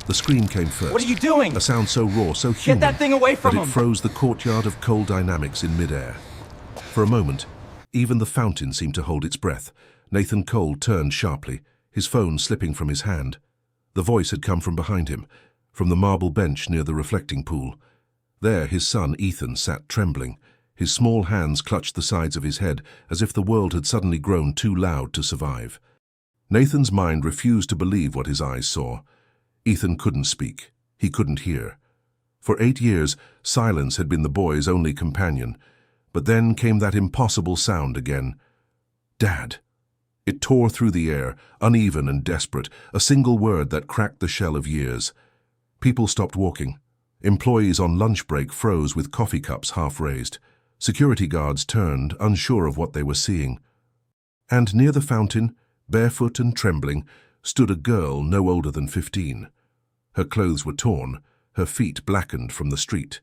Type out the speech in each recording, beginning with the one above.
The scream came first. What are you doing? A sound so raw, so human, Get that thing away from that him! it froze the courtyard of coal dynamics in midair. For a moment, even the fountain seemed to hold its breath. Nathan Cole turned sharply, his phone slipping from his hand. The voice had come from behind him, from the marble bench near the reflecting pool. There his son Ethan sat trembling. His small hands clutched the sides of his head as if the world had suddenly grown too loud to survive. Nathan's mind refused to believe what his eyes saw. Ethan couldn't speak. He couldn't hear. For 8 years, silence had been the boy's only companion. But then came that impossible sound again. Dad. It tore through the air, uneven and desperate, a single word that cracked the shell of years. People stopped walking. Employees on lunch break froze with coffee cups half raised. Security guards turned, unsure of what they were seeing. And near the fountain, barefoot and trembling, stood a girl no older than 15. Her clothes were torn, her feet blackened from the street.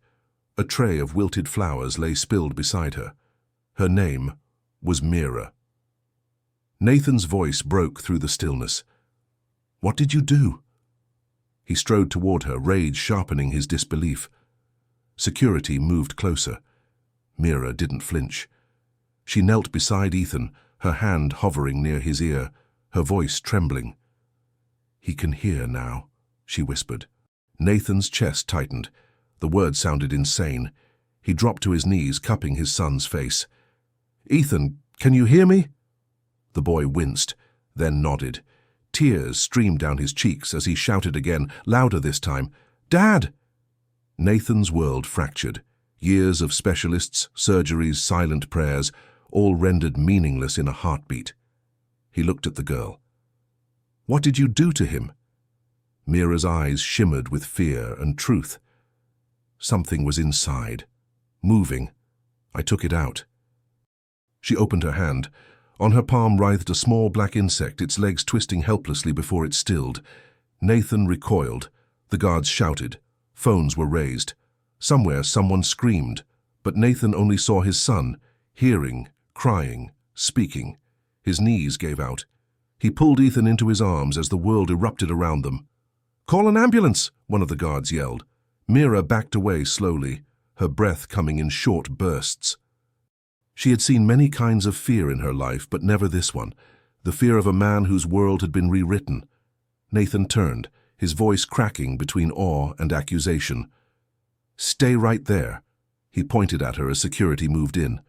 A tray of wilted flowers lay spilled beside her. Her name was Mira. Nathan's voice broke through the stillness. "What did you do?" He strode toward her, rage sharpening his disbelief. Security moved closer. Mira didn't flinch. She knelt beside Ethan, her hand hovering near his ear, her voice trembling. "He can hear now," she whispered. Nathan's chest tightened. The words sounded insane. He dropped to his knees, cupping his son's face. "Ethan, can you hear me?" The boy winced, then nodded. Tears streamed down his cheeks as he shouted again, louder this time, "Dad!" Nathan's world fractured. Years of specialists, surgeries, silent prayers, all rendered meaningless in a heartbeat. He looked at the girl. "What did you do to him?" Mira's eyes shimmered with fear and truth. Something was inside, moving. I took it out. She opened her hand. On her palm writhed a small black insect, its legs twisting helplessly before it stilled. Nathan recoiled. The guards shouted. Phones were raised. Somewhere someone screamed, but Nathan only saw his son, hearing, crying, speaking. His knees gave out. He pulled Ethan into his arms as the world erupted around them. "Call an ambulance!" one of the guards yelled. Mira backed away slowly, her breath coming in short bursts. She had seen many kinds of fear in her life, but never this one, the fear of a man whose world had been rewritten. Nathan turned, his voice cracking between awe and accusation. "Stay right there." He pointed at her as security moved in.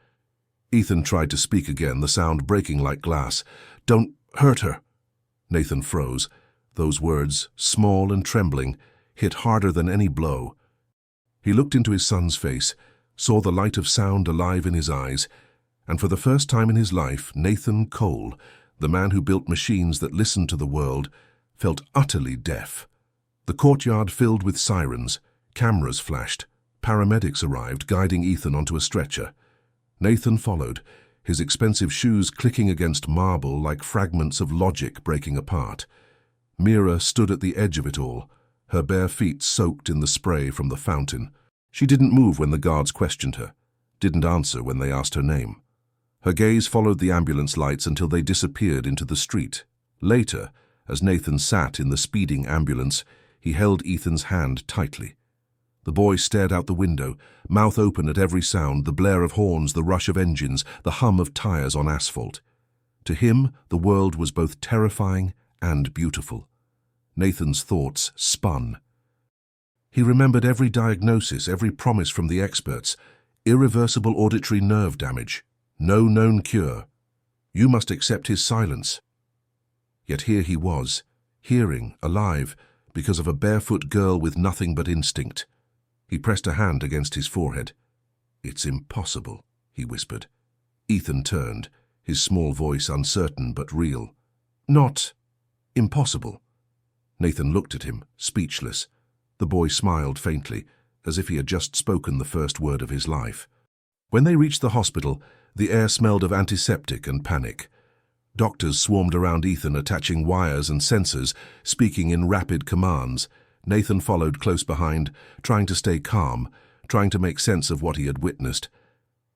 Ethan tried to speak again, the sound breaking like glass. "Don't hurt her." Nathan froze. Those words, small and trembling, hit harder than any blow. He looked into his son's face, saw the light of sound alive in his eyes, and for the first time in his life, Nathan Cole, the man who built machines that listened to the world, felt utterly deaf. The courtyard filled with sirens, cameras flashed, paramedics arrived, guiding Ethan onto a stretcher. Nathan followed, his expensive shoes clicking against marble like fragments of logic breaking apart. Mira stood at the edge of it all, her bare feet soaked in the spray from the fountain. She didn't move when the guards questioned her, didn't answer when they asked her name. Her gaze followed the ambulance lights until they disappeared into the street. Later, as Nathan sat in the speeding ambulance, he held Ethan's hand tightly. The boy stared out the window, mouth open at every sound, the blare of horns, the rush of engines, the hum of tires on asphalt. To him, the world was both terrifying and beautiful. Nathan's thoughts spun. He remembered every diagnosis, every promise from the experts. Irreversible auditory nerve damage. No known cure. You must accept his silence. Yet here he was, hearing, alive, because of a barefoot girl with nothing but instinct. He pressed a hand against his forehead. "It's impossible," he whispered. Ethan turned, his small voice uncertain but real. "Not impossible." Nathan looked at him, speechless. The boy smiled faintly, as if he had just spoken the first word of his life. When they reached the hospital, the air smelled of antiseptic and panic. Doctors swarmed around Ethan, attaching wires and sensors, speaking in rapid commands. Nathan followed close behind, trying to stay calm, trying to make sense of what he had witnessed.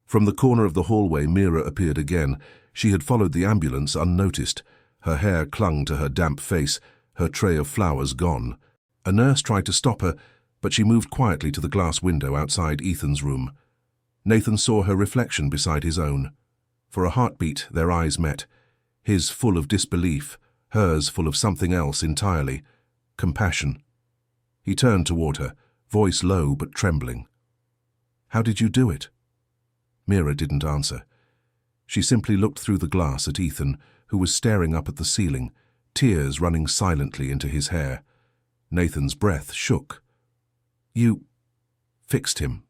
From the corner of the hallway, Mira appeared again. She had followed the ambulance unnoticed. Her hair clung to her damp face, her tray of flowers gone. A nurse tried to stop her, but she moved quietly to the glass window outside Ethan's room. Nathan saw her reflection beside his own. For a heartbeat, their eyes met, his full of disbelief, hers full of something else entirely, compassion. He turned toward her, voice low but trembling. "How did you do it?" Mira didn't answer. She simply looked through the glass at Ethan, who was staring up at the ceiling, tears running silently into his hair. Nathan's breath shook. "You fixed him,"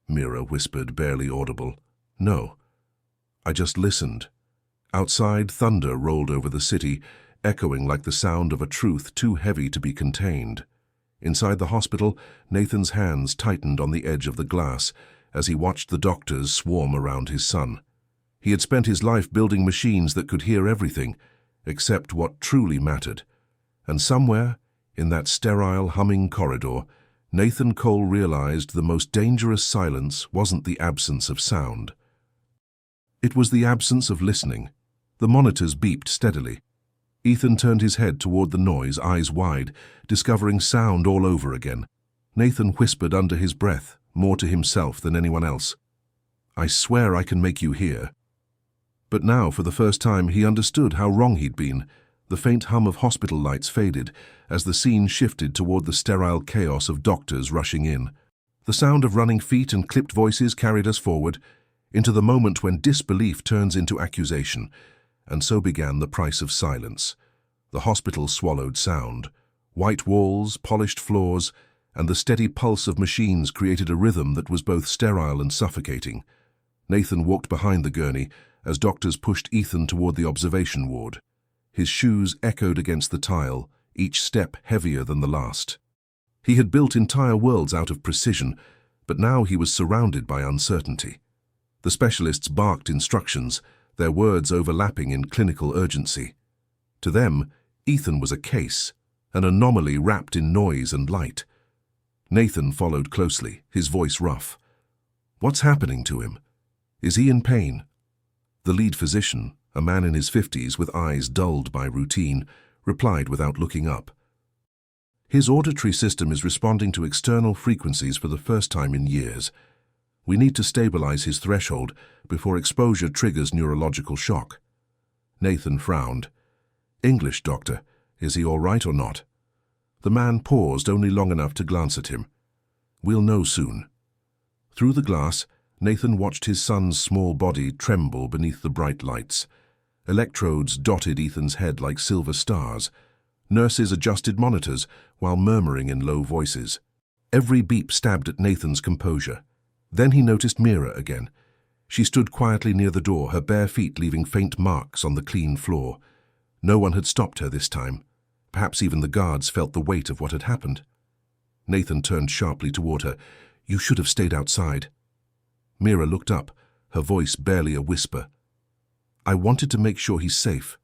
Mira whispered, barely audible. "No. I just listened." Outside, thunder rolled over the city, echoing like the sound of a truth too heavy to be contained. Inside the hospital, Nathan's hands tightened on the edge of the glass as he watched the doctors swarm around his son. He had spent his life building machines that could hear everything, except what truly mattered. And somewhere, in that sterile, humming corridor, Nathan Cole realized the most dangerous silence wasn't the absence of sound. It was the absence of listening. The monitors beeped steadily. Ethan turned his head toward the noise, eyes wide, discovering sound all over again. Nathan whispered under his breath, more to himself than anyone else. "I swear I can make you hear." But now, for the first time, he understood how wrong he'd been. The faint hum of hospital lights faded as the scene shifted toward the sterile chaos of doctors rushing in. The sound of running feet and clipped voices carried us forward, into the moment when disbelief turns into accusation, and so began the price of silence. The hospital swallowed sound. White walls, polished floors, and the steady pulse of machines created a rhythm that was both sterile and suffocating. Nathan walked behind the gurney as doctors pushed Ethan toward the observation ward. His shoes echoed against the tile, each step heavier than the last. He had built entire worlds out of precision, but now he was surrounded by uncertainty. The specialists barked instructions, their words overlapping in clinical urgency. To them, Ethan was a case, an anomaly wrapped in noise and light. Nathan followed closely, his voice rough. "What's happening to him? Is he in pain?" The lead physician, a man in his 50s with eyes dulled by routine, replied without looking up. "His auditory system is responding to external frequencies for the first time in years. We need to stabilize his threshold before exposure triggers neurological shock." Nathan frowned. "English, doctor. Is he all right or not?" The man paused only long enough to glance at him. "We'll know soon." Through the glass, Nathan watched his son's small body tremble beneath the bright lights. Electrodes dotted Ethan's head like silver stars. Nurses adjusted monitors while murmuring in low voices. Every beep stabbed at Nathan's composure. Then he noticed Mira again. She stood quietly near the door, her bare feet leaving faint marks on the clean floor. No one had stopped her this time. Perhaps even the guards felt the weight of what had happened. Nathan turned sharply toward her. "You should have stayed outside." Mira looked up, her voice barely a whisper. "I wanted to make sure he's safe."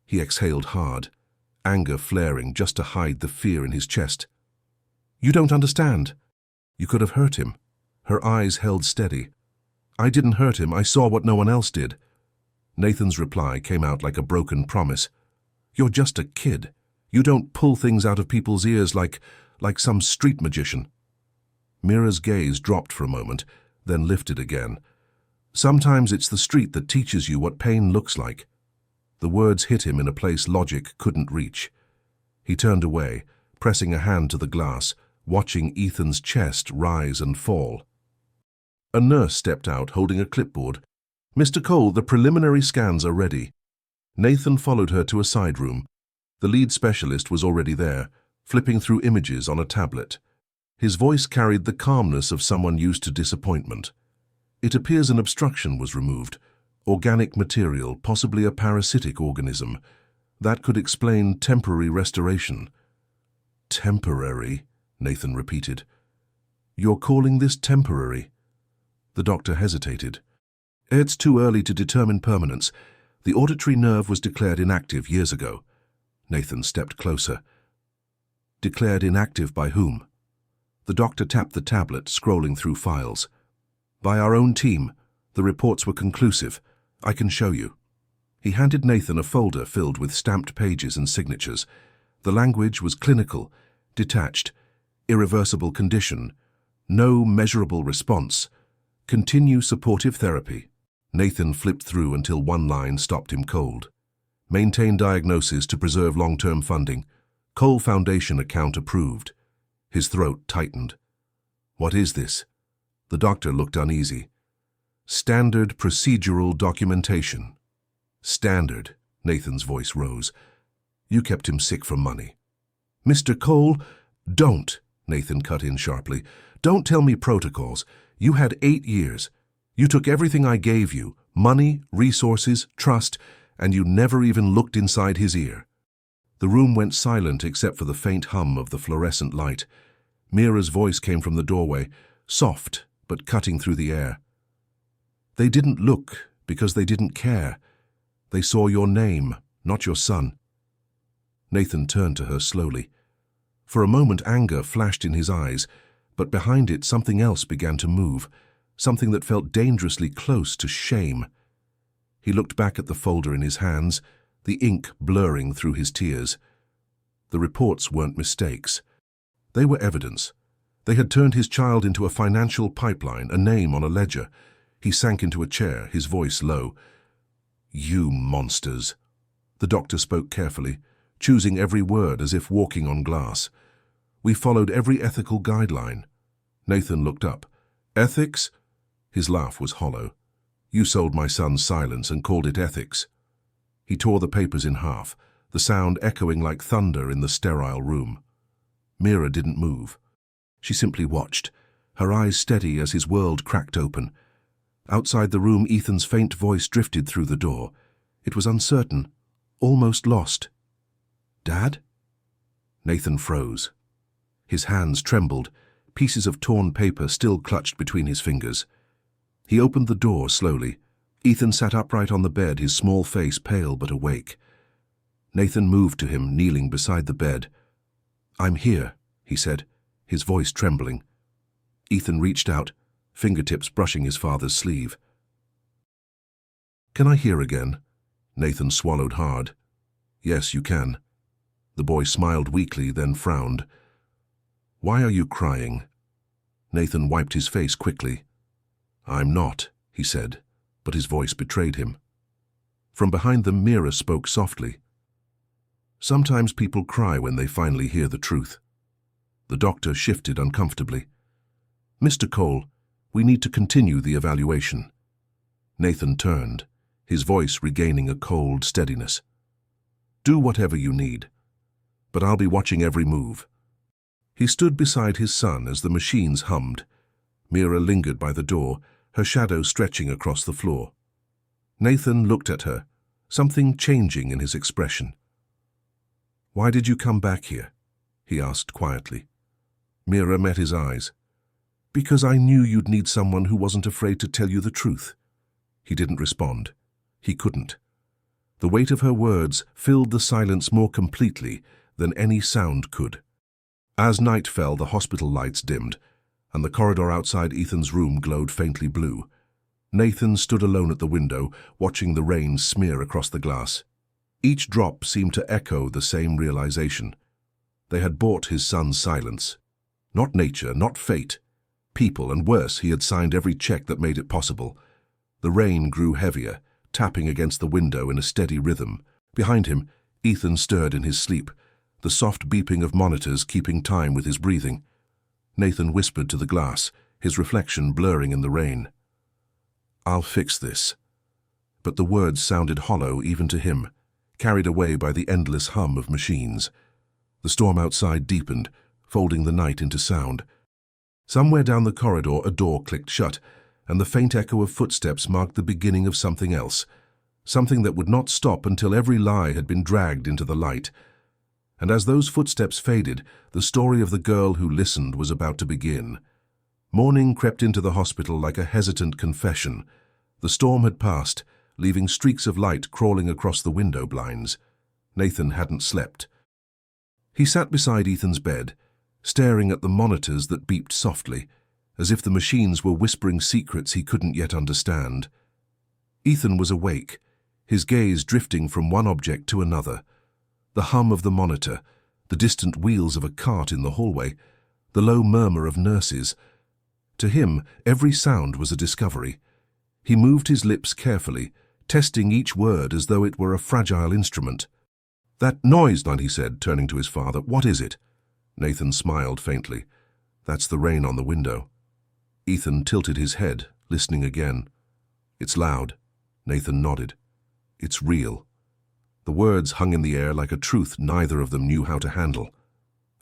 He exhaled hard, anger flaring just to hide the fear in his chest. "You don't understand. You could have hurt him." Her eyes held steady. "I didn't hurt him. I saw what no one else did." Nathan's reply came out like a broken promise. "You're just a kid. You don't pull things out of people's ears like some street magician." Mira's gaze dropped for a moment, then lifted again. "Sometimes it's the street that teaches you what pain looks like." The words hit him in a place logic couldn't reach. He turned away, pressing a hand to the glass, watching Ethan's chest rise and fall. A nurse stepped out, holding a clipboard. "Mr. Cole, the preliminary scans are ready." Nathan followed her to a side room. The lead specialist was already there, flipping through images on a tablet. His voice carried the calmness of someone used to disappointment. "It appears an obstruction was removed. Organic material, possibly a parasitic organism. That could explain temporary restoration." "Temporary," Nathan repeated. "You're calling this temporary?" The doctor hesitated. "It's too early to determine permanence. The auditory nerve was declared inactive years ago." Nathan stepped closer. "Declared inactive by whom?" The doctor tapped the tablet, scrolling through files. "By our own team. The reports were conclusive. I can show you." He handed Nathan a folder filled with stamped pages and signatures. The language was clinical, detached, irreversible condition, no measurable response. Continue supportive therapy. Nathan flipped through until one line stopped him cold. Maintain diagnosis to preserve long-term funding. Cole Foundation account approved. His throat tightened. What is this? The doctor looked uneasy. Standard procedural documentation. Standard, Nathan's voice rose. You kept him sick for money. Mr. Cole, don't, Nathan cut in sharply. Don't tell me protocols. You had 8 years. You took everything I gave you, money, resources, trust, and you never even looked inside his ear. The room went silent except for the faint hum of the fluorescent light. Mira's voice came from the doorway, soft but cutting through the air. They didn't look because they didn't care. They saw your name, not your son. Nathan turned to her slowly. For a moment anger flashed in his eyes, but behind it something else began to move, something that felt dangerously close to shame. He looked back at the folder in his hands, the ink blurring through his tears. The reports weren't mistakes. They were evidence. They had turned his child into a financial pipeline, a name on a ledger. He sank into a chair, his voice low. You monsters. The doctor spoke carefully, choosing every word as if walking on glass. We followed every ethical guideline. Nathan looked up. Ethics? His laugh was hollow. You sold my son's silence and called it ethics. He tore the papers in half, the sound echoing like thunder in the sterile room. Mira didn't move. She simply watched, her eyes steady as his world cracked open. Outside the room, Ethan's faint voice drifted through the door. It was uncertain, almost lost. Dad? Nathan froze. His hands trembled, pieces of torn paper still clutched between his fingers. He opened the door slowly. Ethan sat upright on the bed, his small face pale but awake. Nathan moved to him, kneeling beside the bed. I'm here, he said, his voice trembling. Ethan reached out, fingertips brushing his father's sleeve. Can I hear again? Nathan swallowed hard. Yes, you can. The boy smiled weakly, then frowned. Why are you crying? Nathan wiped his face quickly. I'm not, he said, but his voice betrayed him. From behind them, Mira spoke softly. Sometimes people cry when they finally hear the truth. The doctor shifted uncomfortably. Mr. Cole, we need to continue the evaluation. Nathan turned, his voice regaining a cold steadiness. Do whatever you need, but I'll be watching every move. He stood beside his son as the machines hummed. Mira lingered by the door, her shadow stretching across the floor. Nathan looked at her, something changing in his expression. Why did you come back here? He asked quietly. Mira met his eyes. Because I knew you'd need someone who wasn't afraid to tell you the truth. He didn't respond. He couldn't. The weight of her words filled the silence more completely than any sound could. As night fell, the hospital lights dimmed, and the corridor outside Ethan's room glowed faintly blue. Nathan stood alone at the window, watching the rain smear across the glass. Each drop seemed to echo the same realization. They had bought his son's silence. Not nature, not fate. People, and worse, he had signed every check that made it possible. The rain grew heavier, tapping against the window in a steady rhythm. Behind him, Ethan stirred in his sleep, the soft beeping of monitors keeping time with his breathing. Nathan whispered to the glass, his reflection blurring in the rain. I'll fix this. But the words sounded hollow even to him, carried away by the endless hum of machines. The storm outside deepened, folding the night into sound. Somewhere down the corridor, a door clicked shut, and the faint echo of footsteps marked the beginning of something else, something that would not stop until every lie had been dragged into the light. And as those footsteps faded, the story of the girl who listened was about to begin. Morning crept into the hospital like a hesitant confession. The storm had passed, leaving streaks of light crawling across the window blinds. Nathan hadn't slept. He sat beside Ethan's bed, staring at the monitors that beeped softly, as if the machines were whispering secrets he couldn't yet understand. Ethan was awake, his gaze drifting from one object to another. The hum of the monitor, the distant wheels of a cart in the hallway, the low murmur of nurses. To him, every sound was a discovery. He moved his lips carefully, testing each word as though it were a fragile instrument. "That noise," he said, turning to his father. "What is it?" Nathan smiled faintly. "That's the rain on the window." Ethan tilted his head, listening again. "It's loud." Nathan nodded. "It's real." The words hung in the air like a truth neither of them knew how to handle.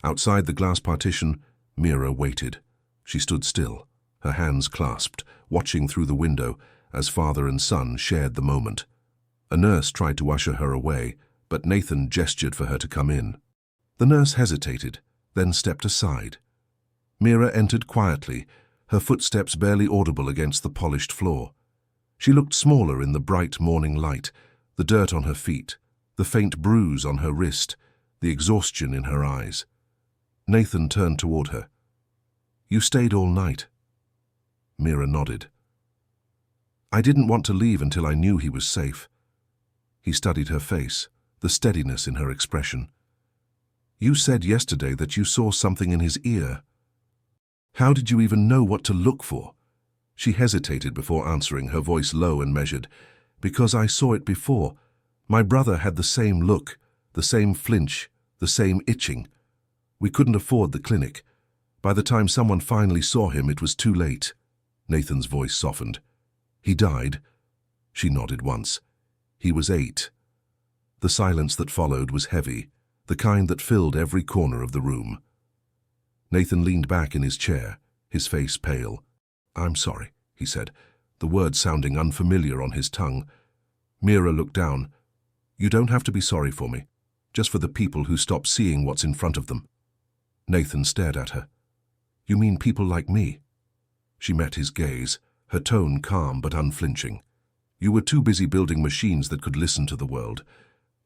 Outside the glass partition, Mira waited. She stood still, her hands clasped, watching through the window as father and son shared the moment. A nurse tried to usher her away, but Nathan gestured for her to come in. The nurse hesitated, then stepped aside. Mira entered quietly, her footsteps barely audible against the polished floor. She looked smaller in the bright morning light, the dirt on her feet, the faint bruise on her wrist, the exhaustion in her eyes. Nathan turned toward her. "You stayed all night?" Mira nodded. "I didn't want to leave until I knew he was safe." He studied her face, the steadiness in her expression. "You said yesterday that you saw something in his ear. How did you even know what to look for?" She hesitated before answering, her voice low and measured. "Because I saw it before. My brother had the same look, the same flinch, the same itching. We couldn't afford the clinic. By the time someone finally saw him, it was too late." Nathan's voice softened. "He died?" She nodded once. "He was 8. The silence that followed was heavy, the kind that filled every corner of the room. Nathan leaned back in his chair, his face pale. "I'm sorry," he said, the words sounding unfamiliar on his tongue. Mira looked down. "You don't have to be sorry for me, just for the people who stop seeing what's in front of them." Nathan stared at her. "You mean people like me?" She met his gaze, her tone calm but unflinching. "You were too busy building machines that could listen to the world,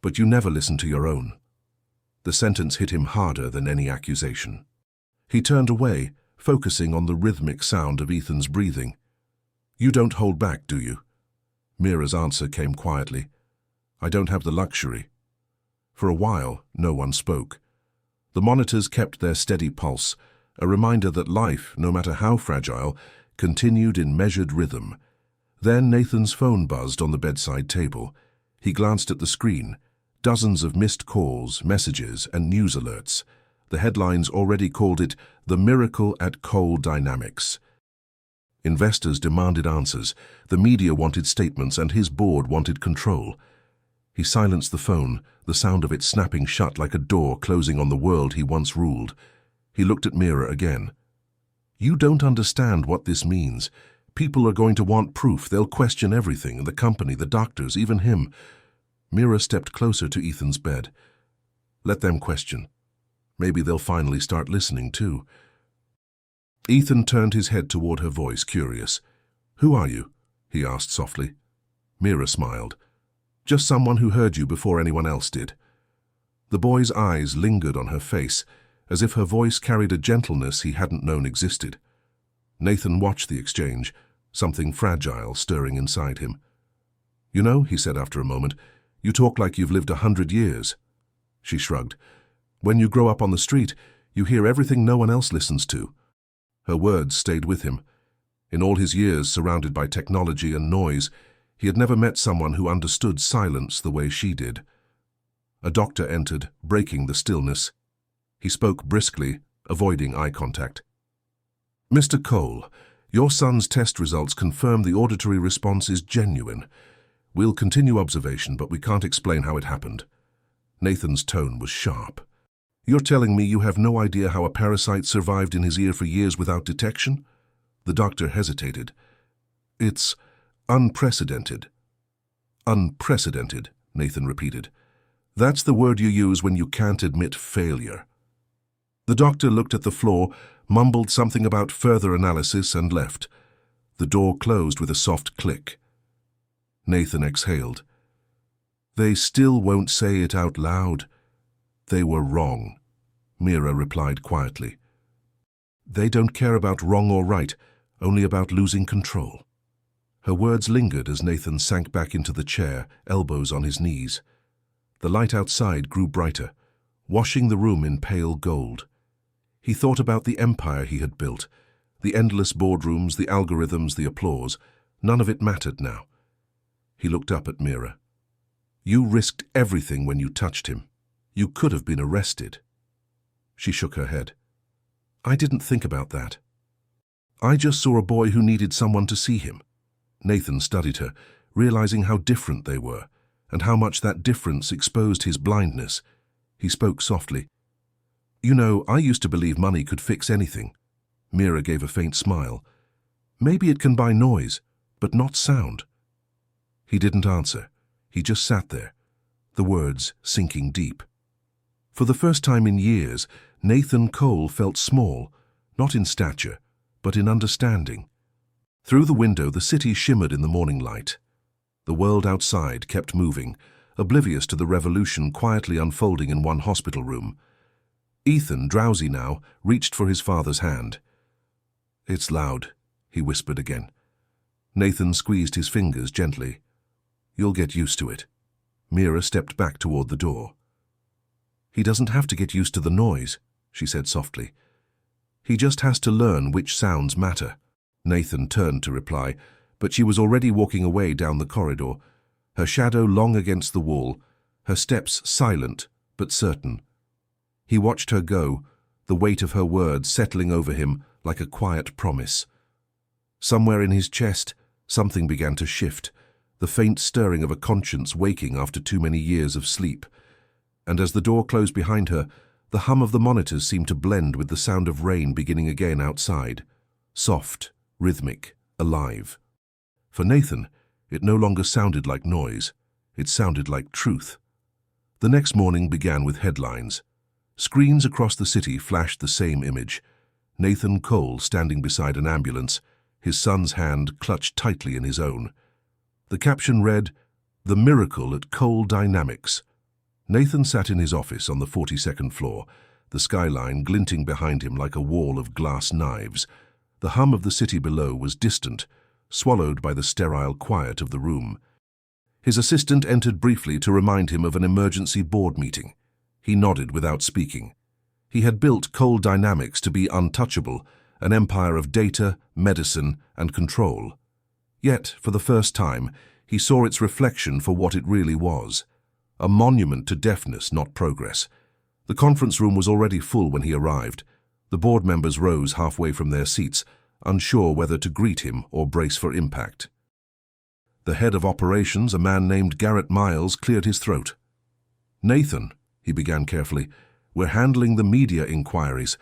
but you never listened to your own." The sentence hit him harder than any accusation. He turned away, focusing on the rhythmic sound of Ethan's breathing. "You don't hold back, do you?" Mira's answer came quietly. "I don't have the luxury." For a while, no one spoke. The monitors kept their steady pulse, a reminder that life, no matter how fragile, continued in measured rhythm. Then Nathan's phone buzzed on the bedside table. He glanced at the screen. Dozens of missed calls, messages, and news alerts. The headlines already called it "The Miracle at Cole Dynamics." Investors demanded answers, the media wanted statements, and his board wanted control. He silenced the phone, the sound of it snapping shut like a door closing on the world he once ruled. He looked at Mira again. "You don't understand what this means. People are going to want proof. They'll question everything, the company, the doctors, even him." Mira stepped closer to Ethan's bed. "Let them question. Maybe they'll finally start listening, too." Ethan turned his head toward her voice, curious. "Who are you?" he asked softly. Mira smiled. "Just someone who heard you before anyone else did." The boy's eyes lingered on her face, as if her voice carried a gentleness he hadn't known existed. Nathan watched the exchange, something fragile stirring inside him. "You know," he said after a moment, "you talk like you've lived 100 years. She shrugged. "When you grow up on the street, you hear everything no one else listens to." Her words stayed with him. In all his years surrounded by technology and noise, he had never met someone who understood silence the way she did. A doctor entered, breaking the stillness. He spoke briskly, avoiding eye contact. "Mr. Cole, your son's test results confirm the auditory response is genuine. We'll continue observation, but we can't explain how it happened." Nathan's tone was sharp. "You're telling me you have no idea how a parasite survived in his ear for years without detection?" The doctor hesitated. "It's unprecedented." "Unprecedented," Nathan repeated. "That's the word you use when you can't admit failure." The doctor looked at the floor, mumbled something about further analysis, and left. The door closed with a soft click. Nathan exhaled. "They still won't say it out loud." "They were wrong," Mira replied quietly. "They don't care about wrong or right, only about losing control." Her words lingered as Nathan sank back into the chair, elbows on his knees. The light outside grew brighter. washing the room in pale gold. He thought about the empire he had built, the endless boardrooms, the algorithms, the applause. None of it mattered now. He looked up at Mira. You risked everything when you touched him. You could have been arrested. She shook her head. I didn't think about that. I just saw a boy who needed someone to see him. Nathan studied her, realizing how different they were, and how much that difference exposed his blindness. He spoke softly. You know, I used to believe money could fix anything. Mira gave a faint smile. Maybe it can buy noise, but not sound. He didn't answer. He just sat there, the words sinking deep. For the first time in years, Nathan Cole felt small, not in stature, but in understanding. Through the window, the city shimmered in the morning light. The world outside kept moving, oblivious to the revolution quietly unfolding in one hospital room. Ethan, drowsy now, reached for his father's hand. It's loud, he whispered again. Nathan squeezed his fingers gently. You'll get used to it. Mira stepped back toward the door. He doesn't have to get used to the noise, she said softly. He just has to learn which sounds matter. Nathan turned to reply, but she was already walking away down the corridor, her shadow long against the wall, her steps silent but certain. He watched her go, the weight of her words settling over him like a quiet promise. Somewhere in his chest, something began to shift, the faint stirring of a conscience waking after too many years of sleep. And as the door closed behind her, the hum of the monitors seemed to blend with the sound of rain beginning again outside, soft, rhythmic, alive. For Nathan, it no longer sounded like noise. It sounded like truth. The next morning began with headlines. Screens across the city flashed the same image. Nathan Cole standing beside an ambulance, his son's hand clutched tightly in his own. The caption read, "The Miracle at Cole Dynamics." Nathan sat in his office on the 42nd floor, the skyline glinting behind him like a wall of glass knives. The hum of the city below was distant, swallowed by the sterile quiet of the room. His assistant entered briefly to remind him of an emergency board meeting. He nodded without speaking. He had built Cole Dynamics to be untouchable, an empire of data, medicine, and control. Yet, for the first time, he saw its reflection for what it really was. A monument to deafness, not progress. The conference room was already full when he arrived. The board members rose halfway from their seats, unsure whether to greet him or brace for impact. The head of operations, a man named Garrett Miles, cleared his throat. "Nathan," he began carefully, "we're handling the media inquiries.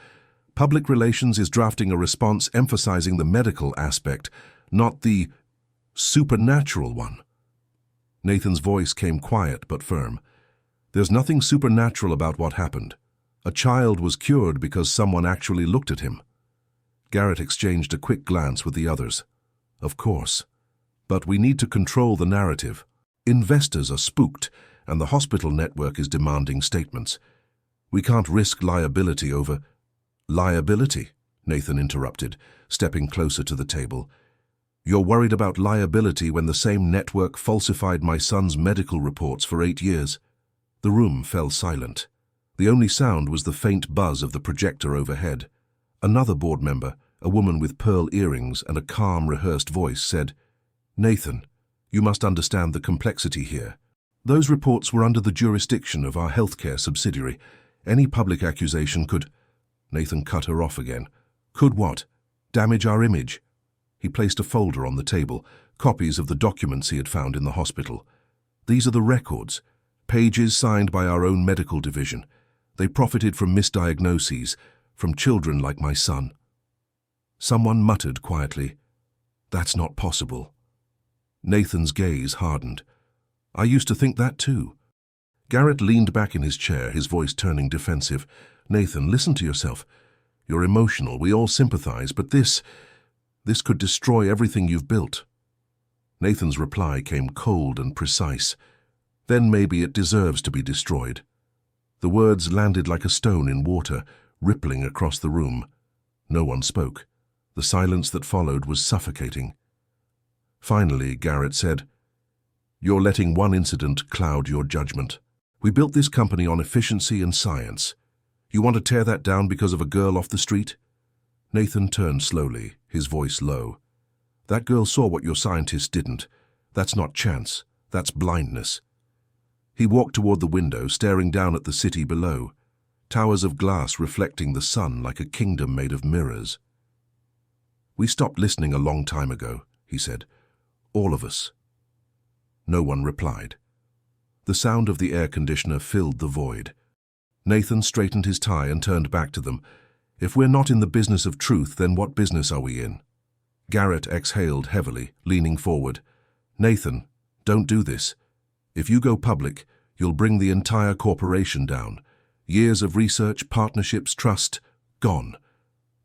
Public relations is drafting a response emphasizing the medical aspect, not the supernatural one." Nathan's voice came quiet but firm. "There's nothing supernatural about what happened. A child was cured because someone actually looked at him." Garrett exchanged a quick glance with the others. "Of course. But we need to control the narrative. Investors are spooked, and the hospital network is demanding statements. We can't risk liability over—" "Liability?" Nathan interrupted, stepping closer to the table. "You're worried about liability when the same network falsified my son's medical reports for 8 years." The room fell silent. The only sound was the faint buzz of the projector overhead. Another board member, a woman with pearl earrings and a calm, rehearsed voice, said, "Nathan, you must understand the complexity here. Those reports were under the jurisdiction of our healthcare subsidiary. Any public accusation could—" Nathan cut her off again. "Could what? Damage our image?" He placed a folder on the table, copies of the documents he had found in the hospital. "These are the records, pages signed by our own medical division. They profited from misdiagnoses, from children like my son." Someone muttered quietly, "That's not possible." Nathan's gaze hardened. "I used to think that too." Garrett leaned back in his chair, his voice turning defensive. "Nathan, listen to yourself. You're emotional, we all sympathize, but this could destroy everything you've built." Nathan's reply came cold and precise. "Then maybe it deserves to be destroyed." The words landed like a stone in water, rippling across the room. No one spoke. The silence that followed was suffocating. Finally, Garrett said, "You're letting one incident cloud your judgment. We built this company on efficiency and science. You want to tear that down because of a girl off the street?" Nathan turned slowly, his voice low. "That girl saw what your scientists didn't. That's not chance, that's blindness." He walked toward the window, staring down at the city below, towers of glass reflecting the sun like a kingdom made of mirrors. "We stopped listening a long time ago," he said. "All of us." No one replied. The sound of the air conditioner filled the void. Nathan straightened his tie and turned back to them. "If we're not in the business of truth, then what business are we in?" Garrett exhaled heavily, leaning forward. "Nathan, don't do this. If you go public, you'll bring the entire corporation down. Years of research, partnerships, trust, gone."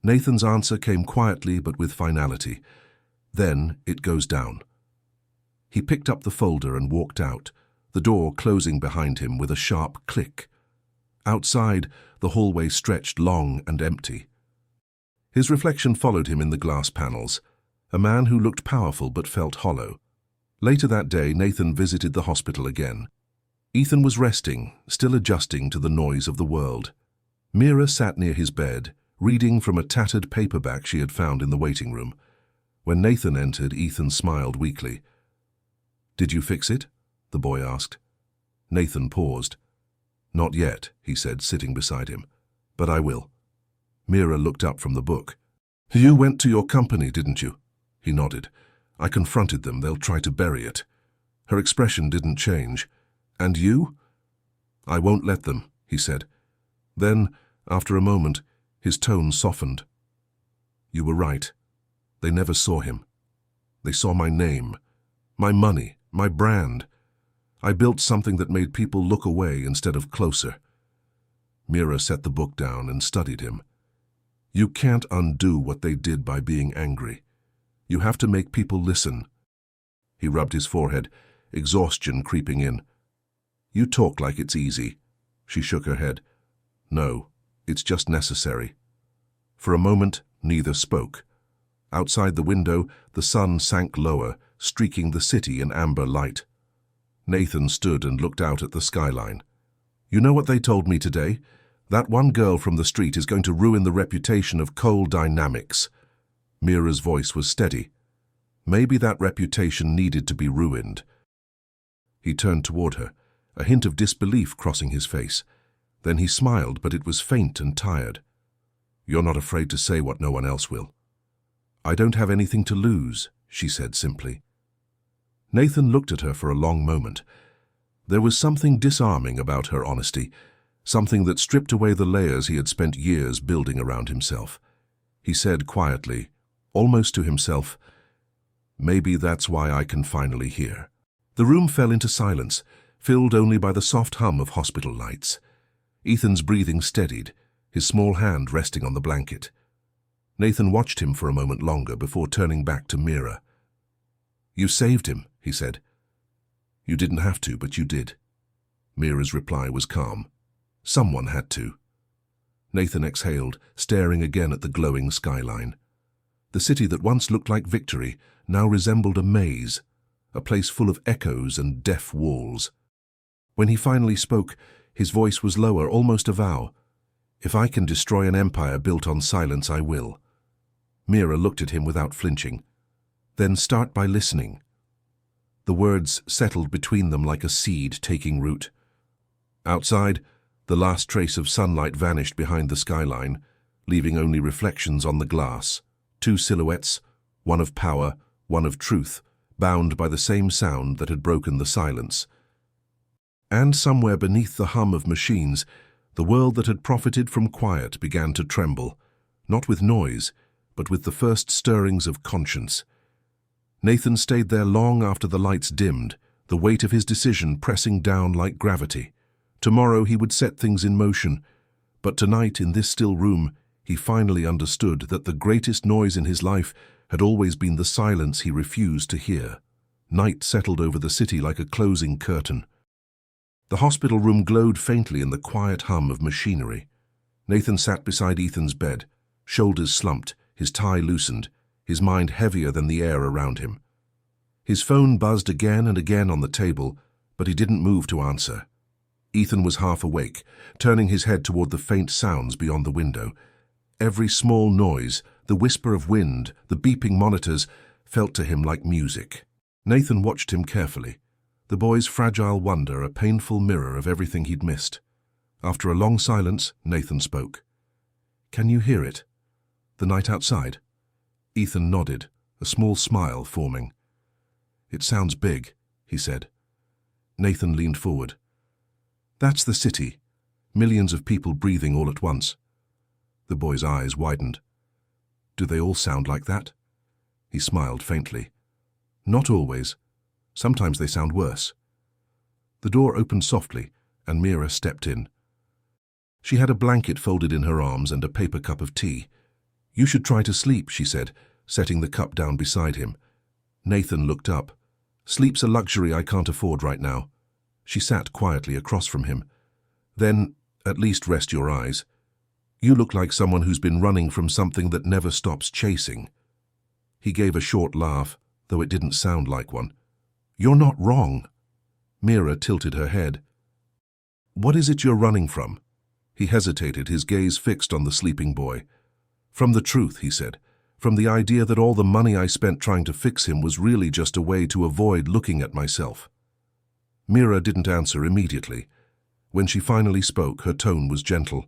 Nathan's answer came quietly but with finality. "Then it goes down." He picked up the folder and walked out, the door closing behind him with a sharp click. Outside, the hallway stretched long and empty. His reflection followed him in the glass panels, a man who looked powerful but felt hollow. Later that day, Nathan visited the hospital again. Ethan was resting, still adjusting to the noise of the world. Mira sat near his bed, reading from a tattered paperback she had found in the waiting room. When Nathan entered, Ethan smiled weakly. "Did you fix it?" the boy asked. Nathan paused. "Not yet," he said, sitting beside him. "But I will." Mira looked up from the book. "You went to your company, didn't you?" He nodded. "I confronted them. They'll try to bury it." Her expression didn't change. "And you?" "I won't let them," he said. Then, after a moment, his tone softened. "You were right. They never saw him. They saw my name, my money, my brand. I built something that made people look away instead of closer." Mira set the book down and studied him. "You can't undo what they did by being angry. You have to make people listen." He rubbed his forehead, exhaustion creeping in. "You talk like it's easy." She shook her head. "No, it's just necessary." For a moment, neither spoke. Outside the window, the sun sank lower, streaking the city in amber light. Nathan stood and looked out at the skyline. "You know what they told me today? That one girl from the street is going to ruin the reputation of Coal Dynamics." Mira's voice was steady. Maybe that reputation needed to be ruined. He turned toward her, a hint of disbelief crossing his face. Then he smiled, but it was faint and tired. "You're not afraid to say what no one else will." "I don't have anything to lose," she said simply. Nathan looked at her for a long moment. There was something disarming about her honesty, something that stripped away the layers he had spent years building around himself. He said quietly, almost to himself, "Maybe that's why I can finally hear." The room fell into silence, filled only by the soft hum of hospital lights. Ethan's breathing steadied, his small hand resting on the blanket. Nathan watched him for a moment longer before turning back to Mira. "You saved him," he said. "You didn't have to, but you did." Mira's reply was calm. "Someone had to." Nathan exhaled, staring again at the glowing skyline. The city that once looked like victory now resembled a maze, a place full of echoes and deaf walls. When he finally spoke, his voice was lower, almost a vow. "If I can destroy an empire built on silence, I will." Mira looked at him without flinching. "Then start by listening." The words settled between them like a seed taking root. Outside, the last trace of sunlight vanished behind the skyline, leaving only reflections on the glass. Two silhouettes, one of power, one of truth, bound by the same sound that had broken the silence. And somewhere beneath the hum of machines, the world that had profited from quiet began to tremble, not with noise, but with the first stirrings of conscience. Nathan stayed there long after the lights dimmed, the weight of his decision pressing down like gravity. Tomorrow he would set things in motion, but tonight in this still room he finally understood that the greatest noise in his life had always been the silence he refused to hear. Night settled over the city like a closing curtain. The hospital room glowed faintly in the quiet hum of machinery. Nathan sat beside Ethan's bed, shoulders slumped, his tie loosened, his mind heavier than the air around him. His phone buzzed again and again on the table, but he didn't move to answer. Ethan was half awake, turning his head toward the faint sounds beyond the window. Every small noise, the whisper of wind, the beeping monitors, felt to him like music. Nathan watched him carefully, the boy's fragile wonder a painful mirror of everything he'd missed. After a long silence, Nathan spoke. "Can you hear it? The night outside?" Ethan nodded, a small smile forming. "It sounds big," he said. Nathan leaned forward. "That's the city, millions of people breathing all at once." The boy's eyes widened. "Do they all sound like that?" He smiled faintly. "Not always. Sometimes they sound worse." The door opened softly, and Mira stepped in. She had a blanket folded in her arms and a paper cup of tea. "You should try to sleep," she said, setting the cup down beside him. Nathan looked up. "Sleep's a luxury I can't afford right now." She sat quietly across from him. "Then, at least rest your eyes. You look like someone who's been running from something that never stops chasing." He gave a short laugh, though it didn't sound like one. "You're not wrong." Mira tilted her head. "What is it you're running from?" He hesitated, his gaze fixed on the sleeping boy. "From the truth," he said. "From the idea that all the money I spent trying to fix him was really just a way to avoid looking at myself." Mira didn't answer immediately. When she finally spoke, her tone was gentle.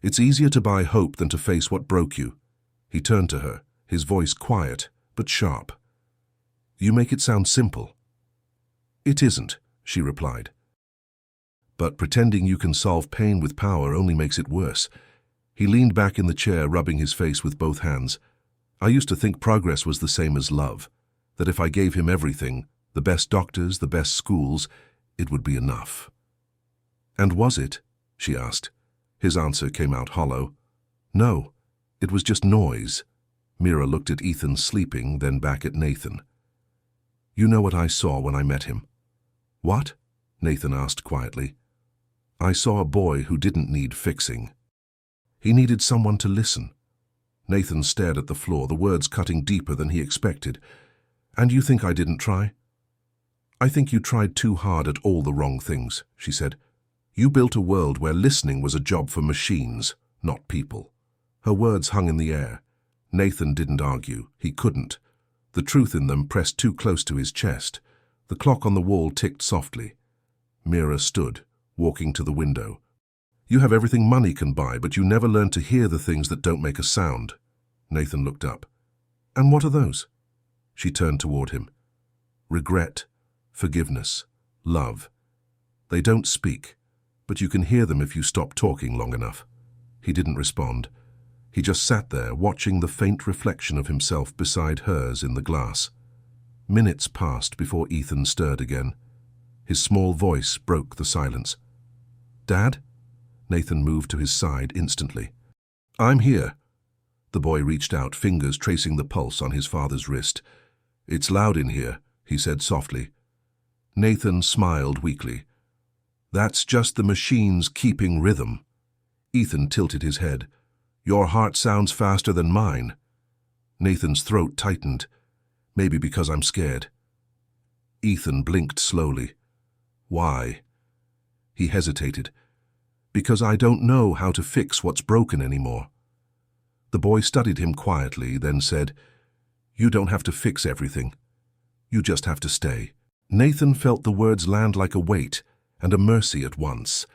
"It's easier to buy hope than to face what broke you." He turned to her, his voice quiet, but sharp. "You make it sound simple." "It isn't," she replied. "But pretending you can solve pain with power only makes it worse." He leaned back in the chair, rubbing his face with both hands. "I used to think progress was the same as love, that if I gave him everything, the best doctors, the best schools, it would be enough." "And was it?" she asked. His answer came out hollow. "No, it was just noise." Mira looked at Ethan sleeping, then back at Nathan. "You know what I saw when I met him." "What?" Nathan asked quietly. "I saw a boy who didn't need fixing. He needed someone to listen." Nathan stared at the floor, the words cutting deeper than he expected. "And you think I didn't try?" "I think you tried too hard at all the wrong things," she said. "You built a world where listening was a job for machines, not people." Her words hung in the air. Nathan didn't argue. He couldn't. The truth in them pressed too close to his chest. The clock on the wall ticked softly. Mira stood, walking to the window. "You have everything money can buy, but you never learn to hear the things that don't make a sound." Nathan looked up. "And what are those?" She turned toward him. "Regret, forgiveness, love. They don't speak, but you can hear them if you stop talking long enough." He didn't respond. He just sat there, watching the faint reflection of himself beside hers in the glass. Minutes passed before Ethan stirred again. His small voice broke the silence. "Dad?" Nathan moved to his side instantly. "I'm here." The boy reached out, fingers tracing the pulse on his father's wrist. "It's loud in here," he said softly. Nathan smiled weakly. "That's just the machines keeping rhythm." Ethan tilted his head. "Your heart sounds faster than mine." Nathan's throat tightened. "Maybe because I'm scared." Ethan blinked slowly. "Why?" He hesitated. "Because I don't know how to fix what's broken anymore." The boy studied him quietly, then said, "You don't have to fix everything. You just have to stay." Nathan felt the words land like a weight and a mercy at once.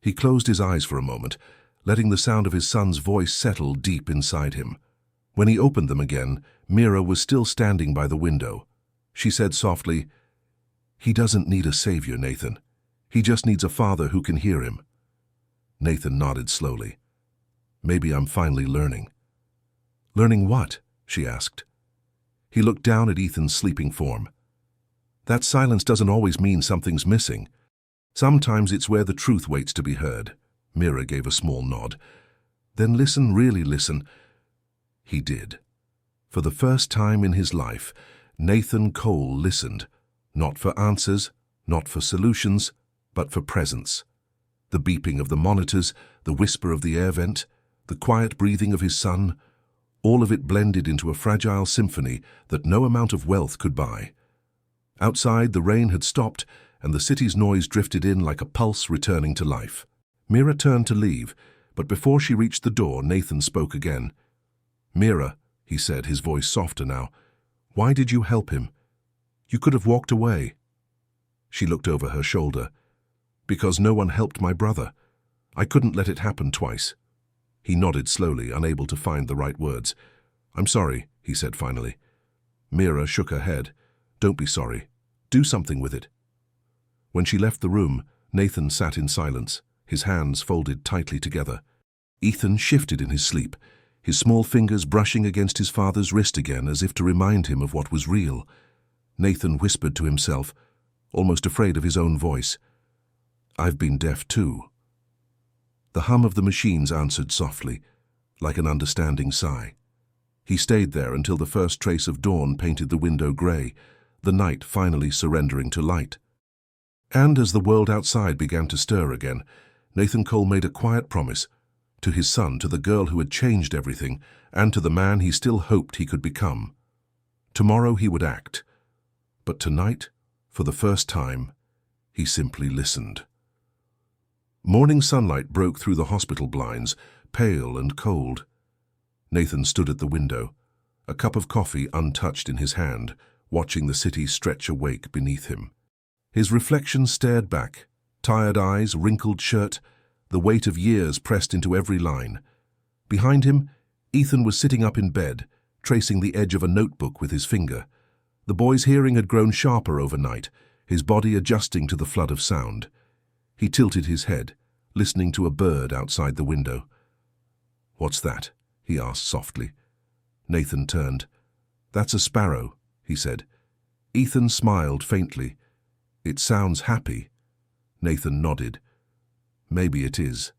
He closed his eyes for a moment, letting the sound of his son's voice settle deep inside him. When he opened them again, Mira was still standing by the window. She said softly, "He doesn't need a savior, Nathan. He just needs a father who can hear him." Nathan nodded slowly. "Maybe I'm finally learning." "Learning what?" she asked. He looked down at Ethan's sleeping form. "That silence doesn't always mean something's missing. Sometimes it's where the truth waits to be heard." Mira gave a small nod. "Then listen, really listen." He did. For the first time in his life, Nathan Cole listened, not for answers, not for solutions, but for presence. The beeping of the monitors, the whisper of the air vent, the quiet breathing of his son, all of it blended into a fragile symphony that no amount of wealth could buy. Outside, the rain had stopped, and the city's noise drifted in like a pulse returning to life. Mira turned to leave, but before she reached the door, Nathan spoke again. "Mira," he said, his voice softer now, "why did you help him? You could have walked away." She looked over her shoulder. "Because no one helped my brother. I couldn't let it happen twice." He nodded slowly, unable to find the right words. "I'm sorry," he said finally. Mira shook her head. "Don't be sorry. Do something with it." When she left the room, Nathan sat in silence, his hands folded tightly together. Ethan shifted in his sleep, his small fingers brushing against his father's wrist again as if to remind him of what was real. Nathan whispered to himself, almost afraid of his own voice, "I've been deaf too." The hum of the machines answered softly, like an understanding sigh. He stayed there until the first trace of dawn painted the window grey, the night finally surrendering to light. And as the world outside began to stir again, Nathan Cole made a quiet promise to his son, to the girl who had changed everything, and to the man he still hoped he could become. Tomorrow he would act, but tonight, for the first time, he simply listened. Morning sunlight broke through the hospital blinds, pale and cold. Nathan stood at the window, a cup of coffee untouched in his hand, watching the city stretch awake beneath him. His reflection stared back, tired eyes, wrinkled shirt, the weight of years pressed into every line. Behind him, Ethan was sitting up in bed, tracing the edge of a notebook with his finger. The boy's hearing had grown sharper overnight, his body adjusting to the flood of sound. He tilted his head, listening to a bird outside the window. "What's that?" he asked softly. Nathan turned. "That's a sparrow," he said. Ethan smiled faintly. "It sounds happy." Nathan nodded. "Maybe it is."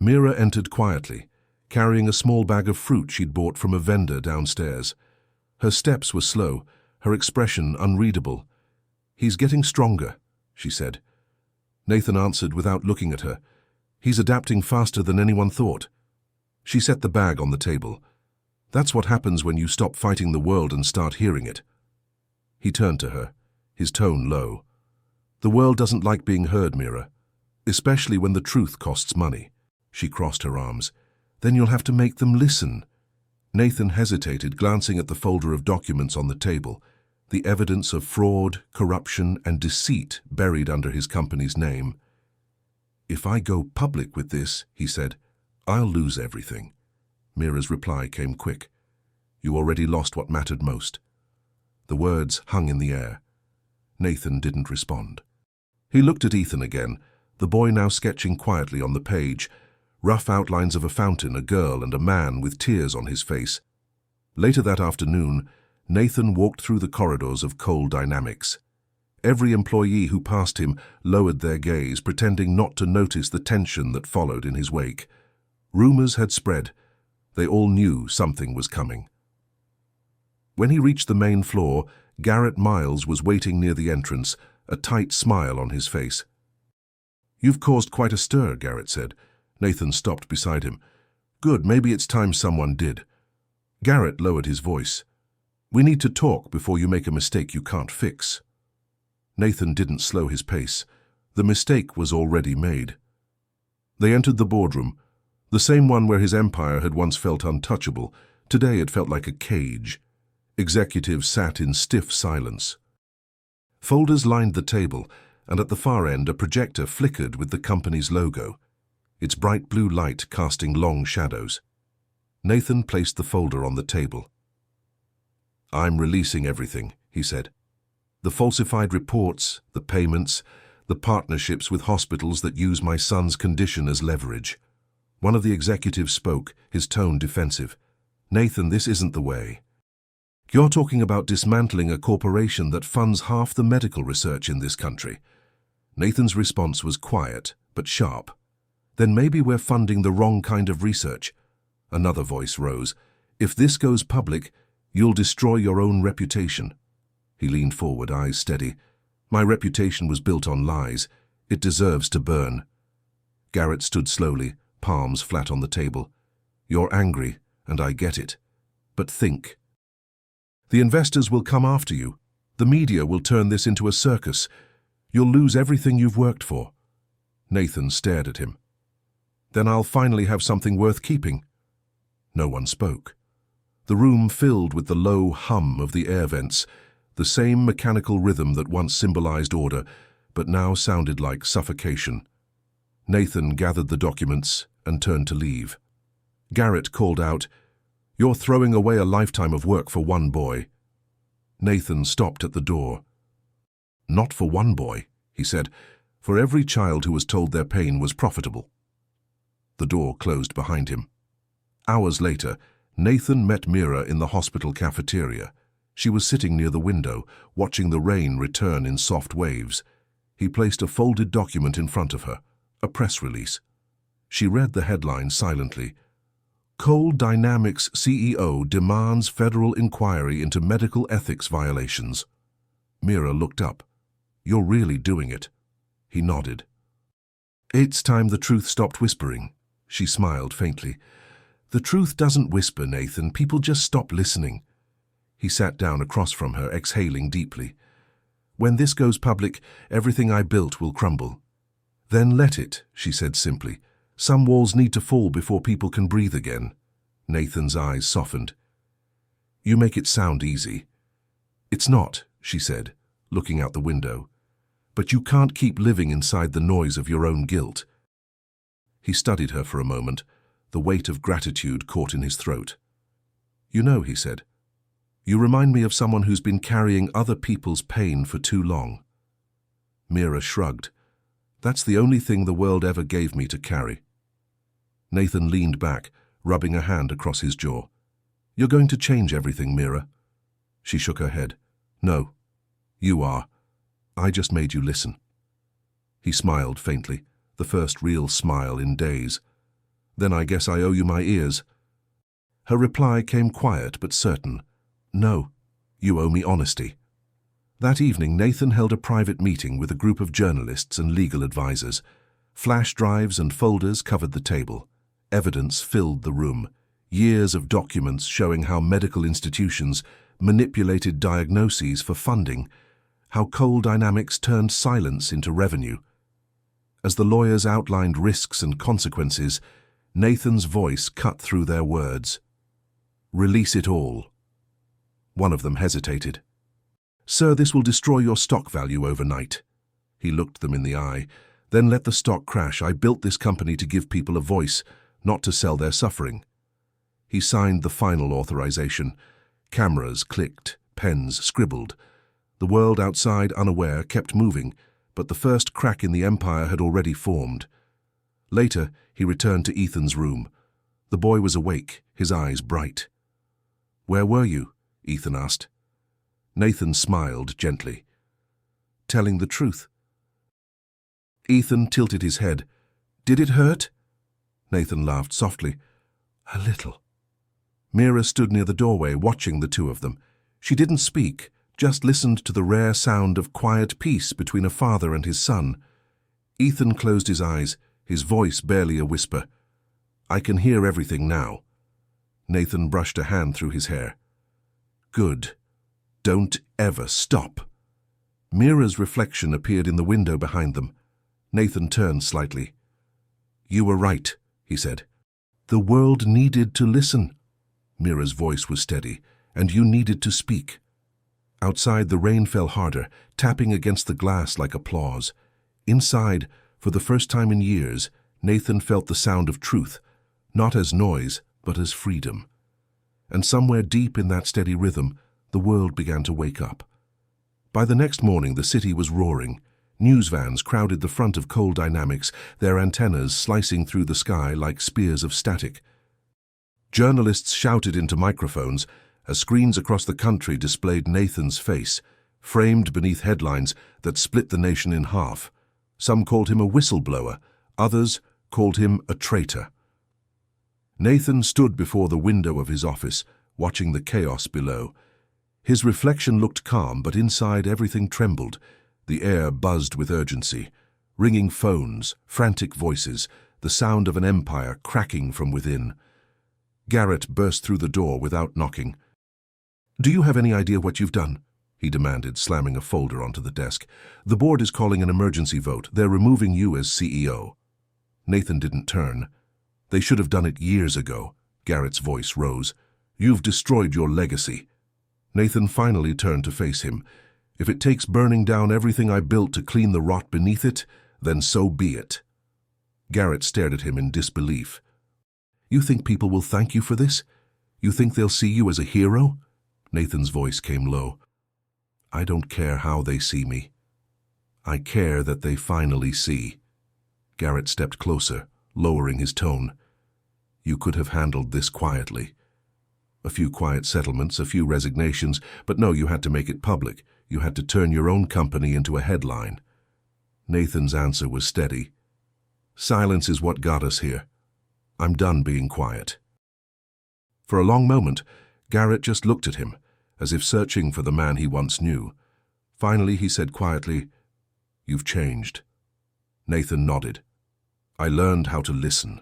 Mira entered quietly, carrying a small bag of fruit she'd bought from a vendor downstairs. Her steps were slow, her expression unreadable. "He's getting stronger," she said. Nathan answered without looking at her. "He's adapting faster than anyone thought." She set the bag on the table. "That's what happens when you stop fighting the world and start hearing it." He turned to her, his tone low. "The world doesn't like being heard, Mira, especially when the truth costs money." She crossed her arms. "Then you'll have to make them listen." Nathan hesitated, glancing at the folder of documents on the table, the evidence of fraud, corruption, and deceit buried under his company's name. "If I go public with this," he said, "I'll lose everything." Mira's reply came quick. "You already lost what mattered most." The words hung in the air. Nathan didn't respond. He looked at Ethan again, the boy now sketching quietly on the page, rough outlines of a fountain, a girl, and a man with tears on his face. Later that afternoon, Nathan walked through the corridors of Cole Dynamics. Every employee who passed him lowered their gaze, pretending not to notice the tension that followed in his wake. Rumors had spread. They all knew something was coming. When he reached the main floor, Garrett Miles was waiting near the entrance, a tight smile on his face. "You've caused quite a stir," Garrett said. Nathan stopped beside him. "Good, maybe it's time someone did." Garrett lowered his voice. "We need to talk before you make a mistake you can't fix." Nathan didn't slow his pace. The mistake was already made. They entered the boardroom, the same one where his empire had once felt untouchable. Today it felt like a cage. Executives sat in stiff silence. Folders lined the table, and at the far end a projector flickered with the company's logo, its bright blue light casting long shadows. Nathan placed the folder on the table. "I'm releasing everything," he said. "The falsified reports, the payments, the partnerships with hospitals that use my son's condition as leverage." One of the executives spoke, his tone defensive. "Nathan, this isn't the way. You're talking about dismantling a corporation that funds half the medical research in this country." Nathan's response was quiet, but sharp. "Then maybe we're funding the wrong kind of research." Another voice rose. "If this goes public, you'll destroy your own reputation." He leaned forward, eyes steady. "My reputation was built on lies. It deserves to burn." Garrett stood slowly, palms flat on the table. "You're angry, and I get it. But think. The investors will come after you. The media will turn this into a circus. You'll lose everything you've worked for. Nathan stared at him. Then I'll finally have something worth keeping. No one spoke. The room filled with the low hum of the air vents, the same mechanical rhythm that once symbolized order, but now sounded like suffocation. Nathan gathered the documents and turned to leave. Garrett called out, "You're throwing away a lifetime of work for one boy." Nathan stopped at the door. "Not for one boy," he said, "for every child who was told their pain was profitable." The door closed behind him. Hours later, Nathan met Mira in the hospital cafeteria. She was sitting near the window, watching the rain return in soft waves. He placed a folded document in front of her, a press release. She read the headline silently. Coal Dynamics CEO demands federal inquiry into medical ethics violations. Mira looked up. "You're really doing it." He nodded. "It's time the truth stopped whispering." She smiled faintly. "The truth doesn't whisper, Nathan. People just stop listening." He sat down across from her, exhaling deeply. "When this goes public, everything I built will crumble." "Then let it," she said simply. "Some walls need to fall before people can breathe again." Nathan's eyes softened. "You make it sound easy." "It's not," she said, looking out the window. "But you can't keep living inside the noise of your own guilt." He studied her for a moment, the weight of gratitude caught in his throat. "You know," he said, "you remind me of someone who's been carrying other people's pain for too long." Mira shrugged. "That's the only thing the world ever gave me to carry." Nathan leaned back, rubbing a hand across his jaw. "You're going to change everything, Mira." She shook her head. "No, you are. I just made you listen." He smiled faintly, the first real smile in days. "Then I guess I owe you my ears." Her reply came quiet but certain. "No, you owe me honesty." That evening, Nathan held a private meeting with a group of journalists and legal advisors. Flash drives and folders covered the table. Evidence filled the room. Years of documents showing how medical institutions manipulated diagnoses for funding, how Coal Dynamics turned silence into revenue. As the lawyers outlined risks and consequences, Nathan's voice cut through their words. "Release it all." One of them hesitated. "Sir, this will destroy your stock value overnight." He looked them in the eye. "Then let the stock crash. I built this company to give people a voice, not to sell their suffering." He signed the final authorization. Cameras clicked, pens scribbled. The world outside, unaware, kept moving, but the first crack in the empire had already formed. Later, he returned to Ethan's room. The boy was awake, his eyes bright. "Where were you?" Ethan asked. Nathan smiled gently. "Telling the truth." Ethan tilted his head. "Did it hurt?" Nathan laughed softly. "A little." Mira stood near the doorway, watching the two of them. She didn't speak, just listened to the rare sound of quiet peace between a father and his son. Ethan closed his eyes, his voice barely a whisper. "I can hear everything now." Nathan brushed a hand through his hair. "Good. Don't ever stop." Mira's reflection appeared in the window behind them. Nathan turned slightly. "You were right," he said. "The world needed to listen." Mira's voice was steady, "and you needed to speak." Outside, the rain fell harder, tapping against the glass like applause. Inside, for the first time in years, Nathan felt the sound of truth, not as noise, but as freedom. And somewhere deep in that steady rhythm, the world began to wake up. By the next morning, the city was roaring. News vans crowded the front of Coal Dynamics, their antennas slicing through the sky like spears of static. Journalists shouted into microphones as screens across the country displayed Nathan's face, framed beneath headlines that split the nation in half. Some called him a whistleblower, others called him a traitor. Nathan stood before the window of his office, watching the chaos below. His reflection looked calm, but inside everything trembled. The air buzzed with urgency. Ringing phones, frantic voices, the sound of an empire cracking from within. Garrett burst through the door without knocking. "Do you have any idea what you've done?" he demanded, slamming a folder onto the desk. "The board is calling an emergency vote. They're removing you as CEO." Nathan didn't turn. "They should have done it years ago." Garrett's voice rose. "You've destroyed your legacy." Nathan finally turned to face him. "If it takes burning down everything I built to clean the rot beneath it, then so be it." Garrett stared at him in disbelief. "You think people will thank you for this? You think they'll see you as a hero?" Nathan's voice came low. "I don't care how they see me. I care that they finally see." Garrett stepped closer, lowering his tone. "You could have handled this quietly. A few quiet settlements, a few resignations, but no, you had to make it public. You had to turn your own company into a headline." Nathan's answer was steady. "Silence is what got us here. I'm done being quiet." For a long moment, Garrett just looked at him, as if searching for the man he once knew. Finally, he said quietly, "You've changed." Nathan nodded. "I learned how to listen."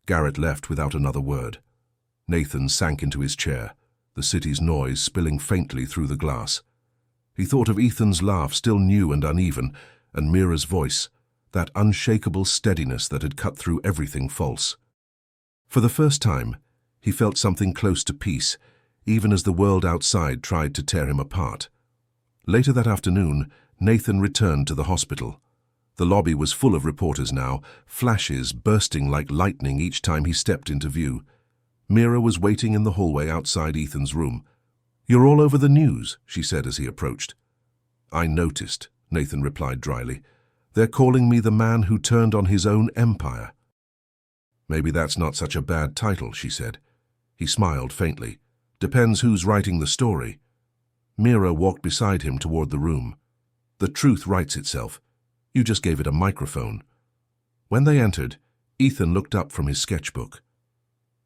Garrett left without another word. Nathan sank into his chair, the city's noise spilling faintly through the glass. He thought of Ethan's laugh, still new and uneven, and Mira's voice, that unshakable steadiness that had cut through everything false. For the first time, he felt something close to peace, even as the world outside tried to tear him apart. Later that afternoon, Nathan returned to the hospital. The lobby was full of reporters now, flashes bursting like lightning each time he stepped into view. Mira was waiting in the hallway outside Ethan's room. "You're all over the news," she said as he approached. "I noticed," Nathan replied dryly. "They're calling me the man who turned on his own empire." "Maybe that's not such a bad title," she said. He smiled faintly. "Depends who's writing the story." Mira walked beside him toward the room. "The truth writes itself. You just gave it a microphone." When they entered, Ethan looked up from his sketchbook.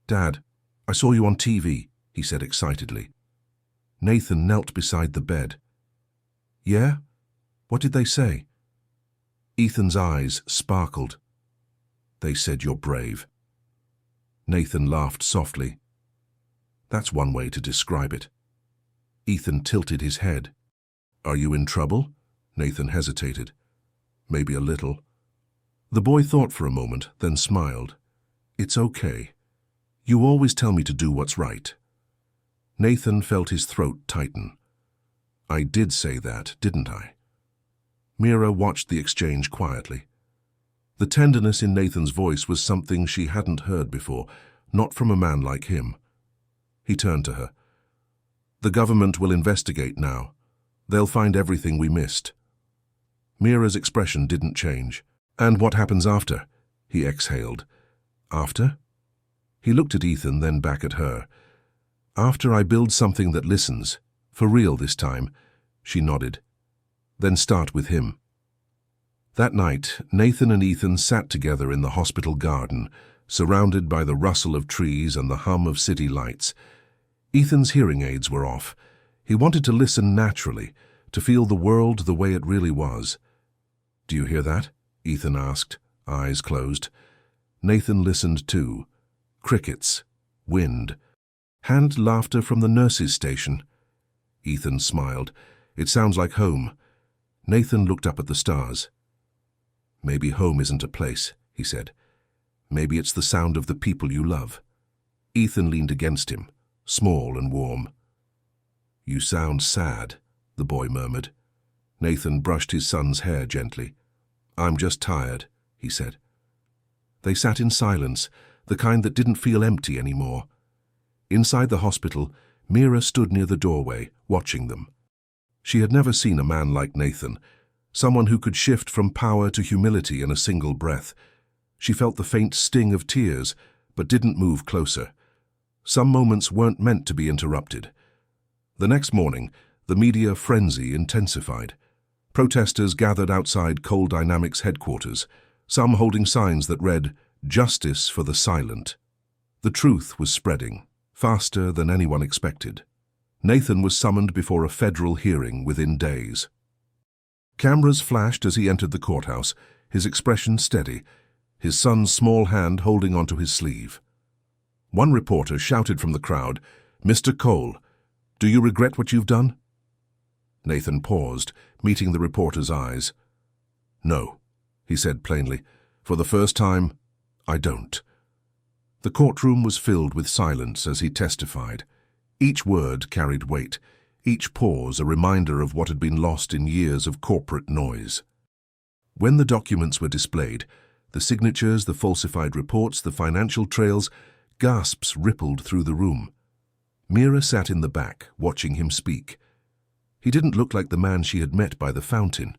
"Dad, I saw you on TV," he said excitedly. Nathan knelt beside the bed. "Yeah? What did they say?" Ethan's eyes sparkled. "They said you're brave." Nathan laughed softly. "That's one way to describe it." Ethan tilted his head. "Are you in trouble?" Nathan hesitated. "Maybe a little." The boy thought for a moment, then smiled. "It's okay. You always tell me to do what's right." Nathan felt his throat tighten. "I did say that, didn't I?" Mira watched the exchange quietly. The tenderness in Nathan's voice was something she hadn't heard before, not from a man like him. He turned to her. "The government will investigate now. They'll find everything we missed." Mira's expression didn't change. "And what happens after?" He exhaled. "After?" He looked at Ethan, then back at her. "After I build something that listens, for real this time," she nodded. "Then start with him." That night, Nathan and Ethan sat together in the hospital garden, surrounded by the rustle of trees and the hum of city lights. Ethan's hearing aids were off. He wanted to listen naturally, to feel the world the way it really was. "Do you hear that?" Ethan asked, eyes closed. Nathan listened too. Crickets, wind, and laughter from the nurses' station. Ethan smiled. "It sounds like home." Nathan looked up at the stars. "Maybe home isn't a place," he said. "Maybe it's the sound of the people you love." Ethan leaned against him, small and warm. "You sound sad," the boy murmured. Nathan brushed his son's hair gently. "I'm just tired," he said. They sat in silence, the kind that didn't feel empty anymore. Inside the hospital, Mira stood near the doorway, watching them. She had never seen a man like Nathan, someone who could shift from power to humility in a single breath. She felt the faint sting of tears, but didn't move closer. Some moments weren't meant to be interrupted. The next morning, the media frenzy intensified. Protesters gathered outside Coal Dynamics headquarters, some holding signs that read, "Justice for the silent." The truth was spreading, faster than anyone expected. Nathan was summoned before a federal hearing within days. Cameras flashed as he entered the courthouse, his expression steady, his son's small hand holding onto his sleeve. One reporter shouted from the crowd, "Mr. Cole, do you regret what you've done?" Nathan paused, meeting the reporter's eyes. "No," he said plainly. "For the first time, I don't." The courtroom was filled with silence as he testified. Each word carried weight, each pause a reminder of what had been lost in years of corporate noise. When the documents were displayed, the signatures, the falsified reports, the financial trails, gasps rippled through the room. Mira sat in the back, watching him speak. He didn't look like the man she had met by the fountain.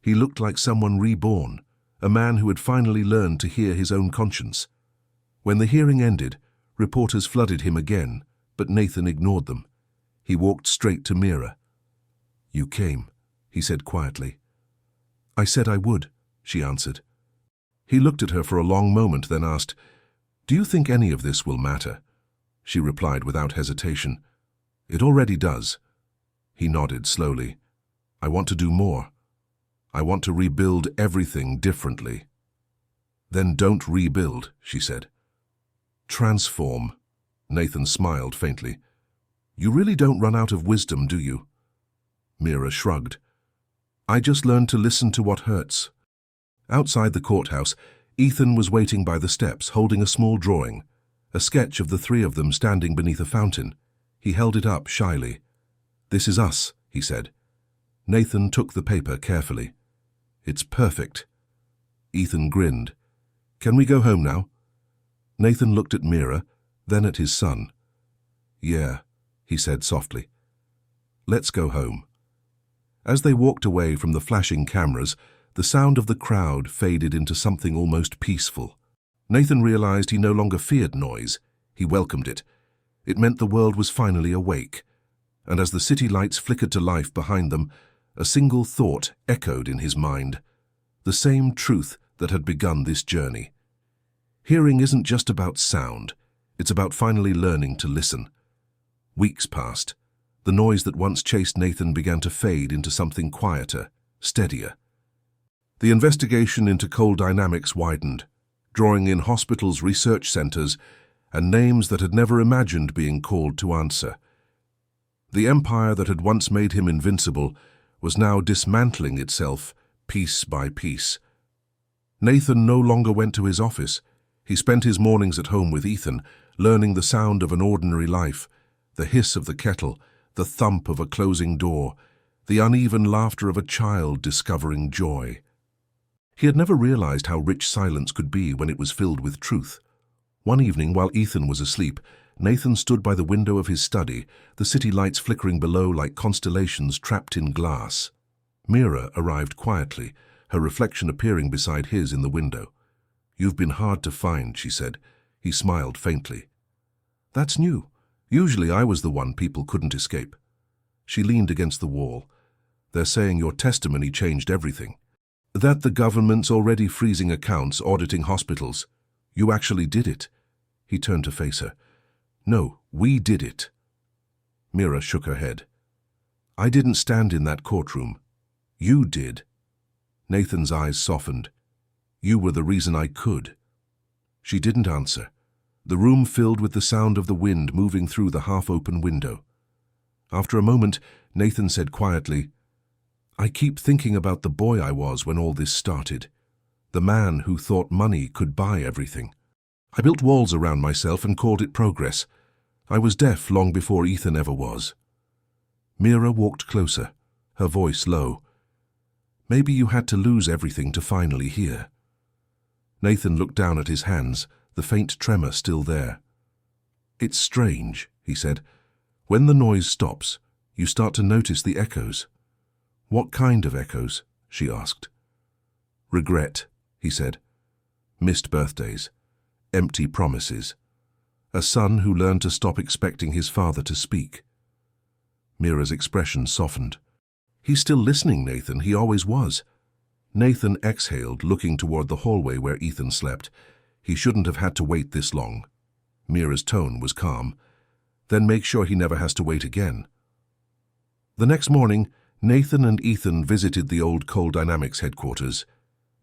He looked like someone reborn, a man who had finally learned to hear his own conscience. When the hearing ended, reporters flooded him again, but Nathan ignored them. He walked straight to Mira. "You came," he said quietly. "I said I would," she answered. He looked at her for a long moment, then asked, "Do you think any of this will matter?" She replied without hesitation, "It already does." He nodded slowly. "I want to do more. I want to rebuild everything differently." "Then don't rebuild," she said. "Transform." Nathan smiled faintly. "You really don't run out of wisdom, do you?" Mira shrugged. "I just learned to listen to what hurts." Outside the courthouse, Ethan was waiting by the steps, holding a small drawing, a sketch of the three of them standing beneath a fountain. He held it up shyly. "This is us," he said. Nathan took the paper carefully. "It's perfect." Ethan grinned. "Can we go home now?" Nathan looked at Mira, then at his son. "Yeah," he said softly. "Let's go home." As they walked away from the flashing cameras, the sound of the crowd faded into something almost peaceful. Nathan realized he no longer feared noise. He welcomed it. It meant the world was finally awake. And as the city lights flickered to life behind them, a single thought echoed in his mind. The same truth that had begun this journey. Hearing isn't just about sound. It's about finally learning to listen. Weeks passed. The noise that once chased Nathan began to fade into something quieter, steadier. The investigation into coal dynamics widened, drawing in hospitals, research centers, and names that had never imagined being called to answer. The empire that had once made him invincible was now dismantling itself piece by piece. Nathan no longer went to his office. He spent his mornings at home with Ethan, learning the sound of an ordinary life, the hiss of the kettle, the thump of a closing door, the uneven laughter of a child discovering joy. He had never realized how rich silence could be when it was filled with truth. One evening, while Ethan was asleep, Nathan stood by the window of his study, the city lights flickering below like constellations trapped in glass. Mira arrived quietly, her reflection appearing beside his in the window. "You've been hard to find," she said. He smiled faintly. "That's new. Usually I was the one people couldn't escape." She leaned against the wall. "They're saying your testimony changed everything. That the government's already freezing accounts, auditing hospitals. You actually did it." He turned to face her. "No, we did it." Mira shook her head. "I didn't stand in that courtroom. You did." Nathan's eyes softened. "You were the reason I could." She didn't answer. The room filled with the sound of the wind moving through the half-open window. After a moment, Nathan said quietly, "I keep thinking about the boy I was when all this started. The man who thought money could buy everything. I built walls around myself and called it progress. I was deaf long before Ethan ever was." Mira walked closer, her voice low. "Maybe you had to lose everything to finally hear." Nathan looked down at his hands, the faint tremor still there. "It's strange," he said. "When the noise stops, you start to notice the echoes." "What kind of echoes?" she asked. "Regret," he said. "Missed birthdays. Empty promises. A son who learned to stop expecting his father to speak." Mira's expression softened. "He's still listening, Nathan. He always was." Nathan exhaled, looking toward the hallway where Ethan slept. He shouldn't have had to wait this long. Mira's tone was calm. "Then make sure he never has to wait again." The next morning, Nathan and Ethan visited the old Coal Dynamics headquarters.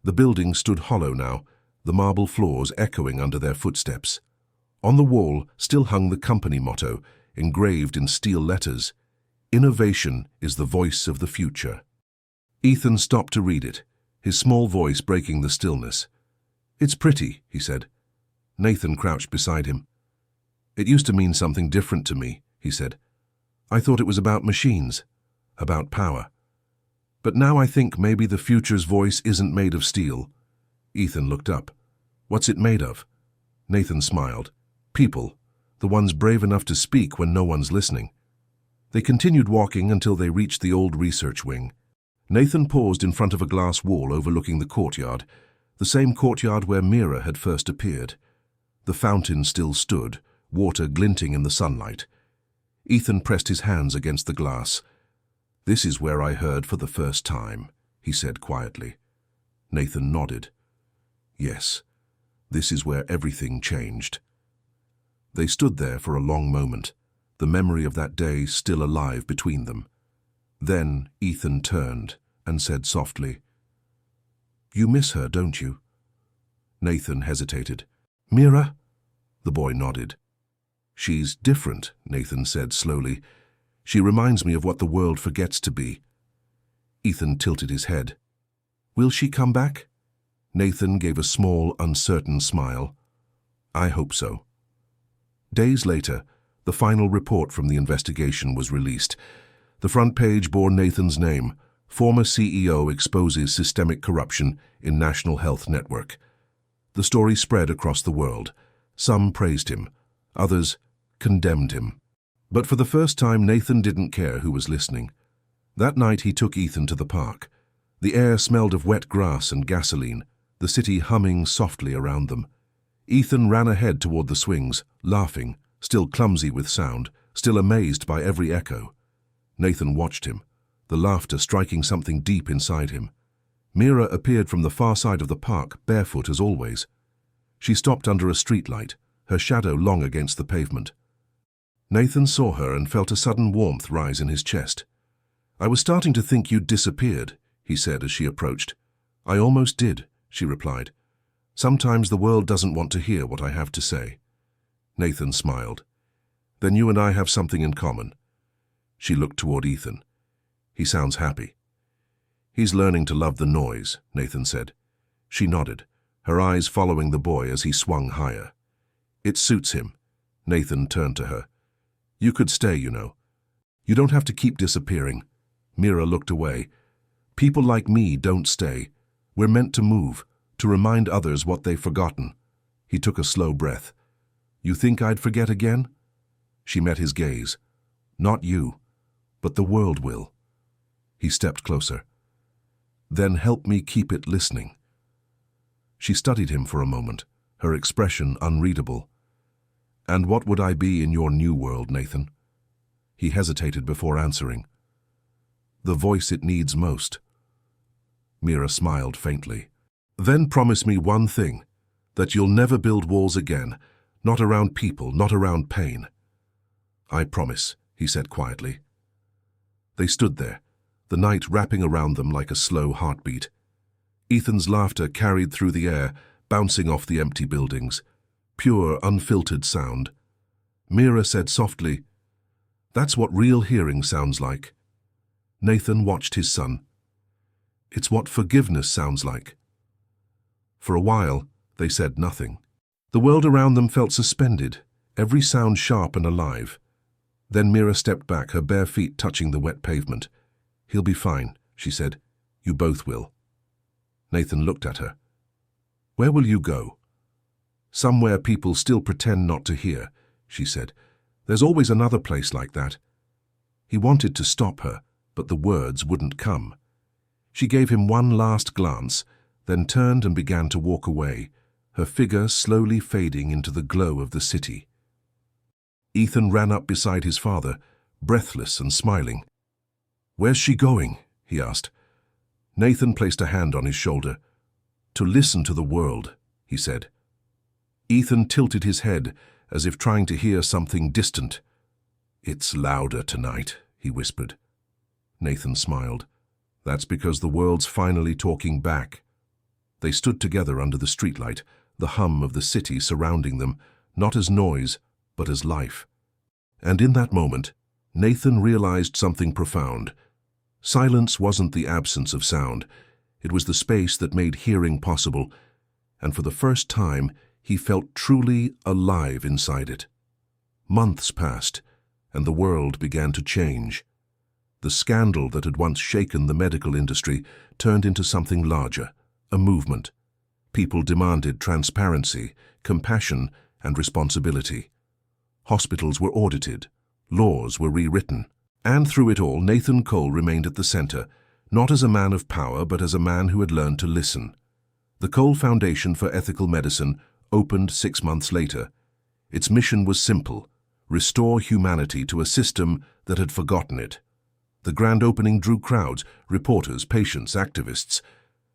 The building stood hollow now, the marble floors echoing under their footsteps. On the wall still hung the company motto, engraved in steel letters, Innovation is the voice of the future. Ethan stopped to read it, his small voice breaking the stillness. "It's pretty," he said. Nathan crouched beside him. "It used to mean something different to me," he said. "I thought it was about machines, about power. But now I think maybe the future's voice isn't made of steel." Ethan looked up. "What's it made of?" Nathan smiled. "People, the ones brave enough to speak when no one's listening." They continued walking until they reached the old research wing. Nathan paused in front of a glass wall overlooking the courtyard, the same courtyard where Mira had first appeared. The fountain still stood, water glinting in the sunlight. Ethan pressed his hands against the glass. "This is where I heard for the first time," he said quietly. Nathan nodded. "Yes, this is where everything changed." They stood there for a long moment, the memory of that day still alive between them. Then Ethan turned and said softly, "You miss her, don't you?" Nathan hesitated. "Mira?" The boy nodded. "She's different," Nathan said slowly. "She reminds me of what the world forgets to be." Ethan tilted his head. "Will she come back?" Nathan gave a small, uncertain smile. "I hope so." Days later, the final report from the investigation was released. The front page bore Nathan's name. Former CEO exposes systemic corruption in National Health Network. The story spread across the world. Some praised him, others condemned him. But for the first time, Nathan didn't care who was listening. That night he took Ethan to the park. The air smelled of wet grass and gasoline, the city humming softly around them. Ethan ran ahead toward the swings, laughing, still clumsy with sound, still amazed by every echo. Nathan watched him, the laughter striking something deep inside him. Mira appeared from the far side of the park, barefoot as always. She stopped under a streetlight, her shadow long against the pavement. Nathan saw her and felt a sudden warmth rise in his chest. "I was starting to think you'd disappeared," he said as she approached. "I almost did," she replied. "Sometimes the world doesn't want to hear what I have to say." Nathan smiled. "Then you and I have something in common." She looked toward Ethan. "He sounds happy." "He's learning to love the noise," Nathan said. She nodded, her eyes following the boy as he swung higher. "It suits him." Nathan turned to her. "You could stay, you know. You don't have to keep disappearing." Mira looked away. "People like me don't stay. We're meant to move, to remind others what they've forgotten." He took a slow breath. "You think I'd forget again?" She met his gaze. "Not you, but the world will." He stepped closer. "Then help me keep it listening." She studied him for a moment, her expression unreadable. "And what would I be in your new world, Nathan?" He hesitated before answering. "The voice it needs most." Mira smiled faintly. "Then promise me one thing, that you'll never build walls again, not around people, not around pain." "I promise," he said quietly. They stood there, the night wrapping around them like a slow heartbeat. Ethan's laughter carried through the air, bouncing off the empty buildings. Pure, unfiltered sound. Mira said softly, "That's what real hearing sounds like." Nathan watched his son. "It's what forgiveness sounds like." For a while, they said nothing. The world around them felt suspended, every sound sharp and alive. Then Mira stepped back, her bare feet touching the wet pavement. "He'll be fine," she said. "You both will." Nathan looked at her. "Where will you go?" "Somewhere people still pretend not to hear," she said. "There's always another place like that." He wanted to stop her, but the words wouldn't come. She gave him one last glance, then turned and began to walk away, her figure slowly fading into the glow of the city. Ethan ran up beside his father, breathless and smiling. "Where's she going?" he asked. Nathan placed a hand on his shoulder. "To listen to the world," he said. Ethan tilted his head, as if trying to hear something distant. "It's louder tonight," he whispered. Nathan smiled. "That's because the world's finally talking back." They stood together under the streetlight, the hum of the city surrounding them, not as noise, but as life. And in that moment, Nathan realized something profound. Silence wasn't the absence of sound. It was the space that made hearing possible, and for the first time, he felt truly alive inside it. Months passed, and the world began to change. The scandal that had once shaken the medical industry turned into something larger, a movement. People demanded transparency, compassion, and responsibility. Hospitals were audited, laws were rewritten, and through it all, Nathan Cole remained at the center, not as a man of power, but as a man who had learned to listen. The Cole Foundation for Ethical Medicine opened 6 months later. Its mission was simple: restore humanity to a system that had forgotten it. The grand opening drew crowds, reporters, patients, activists.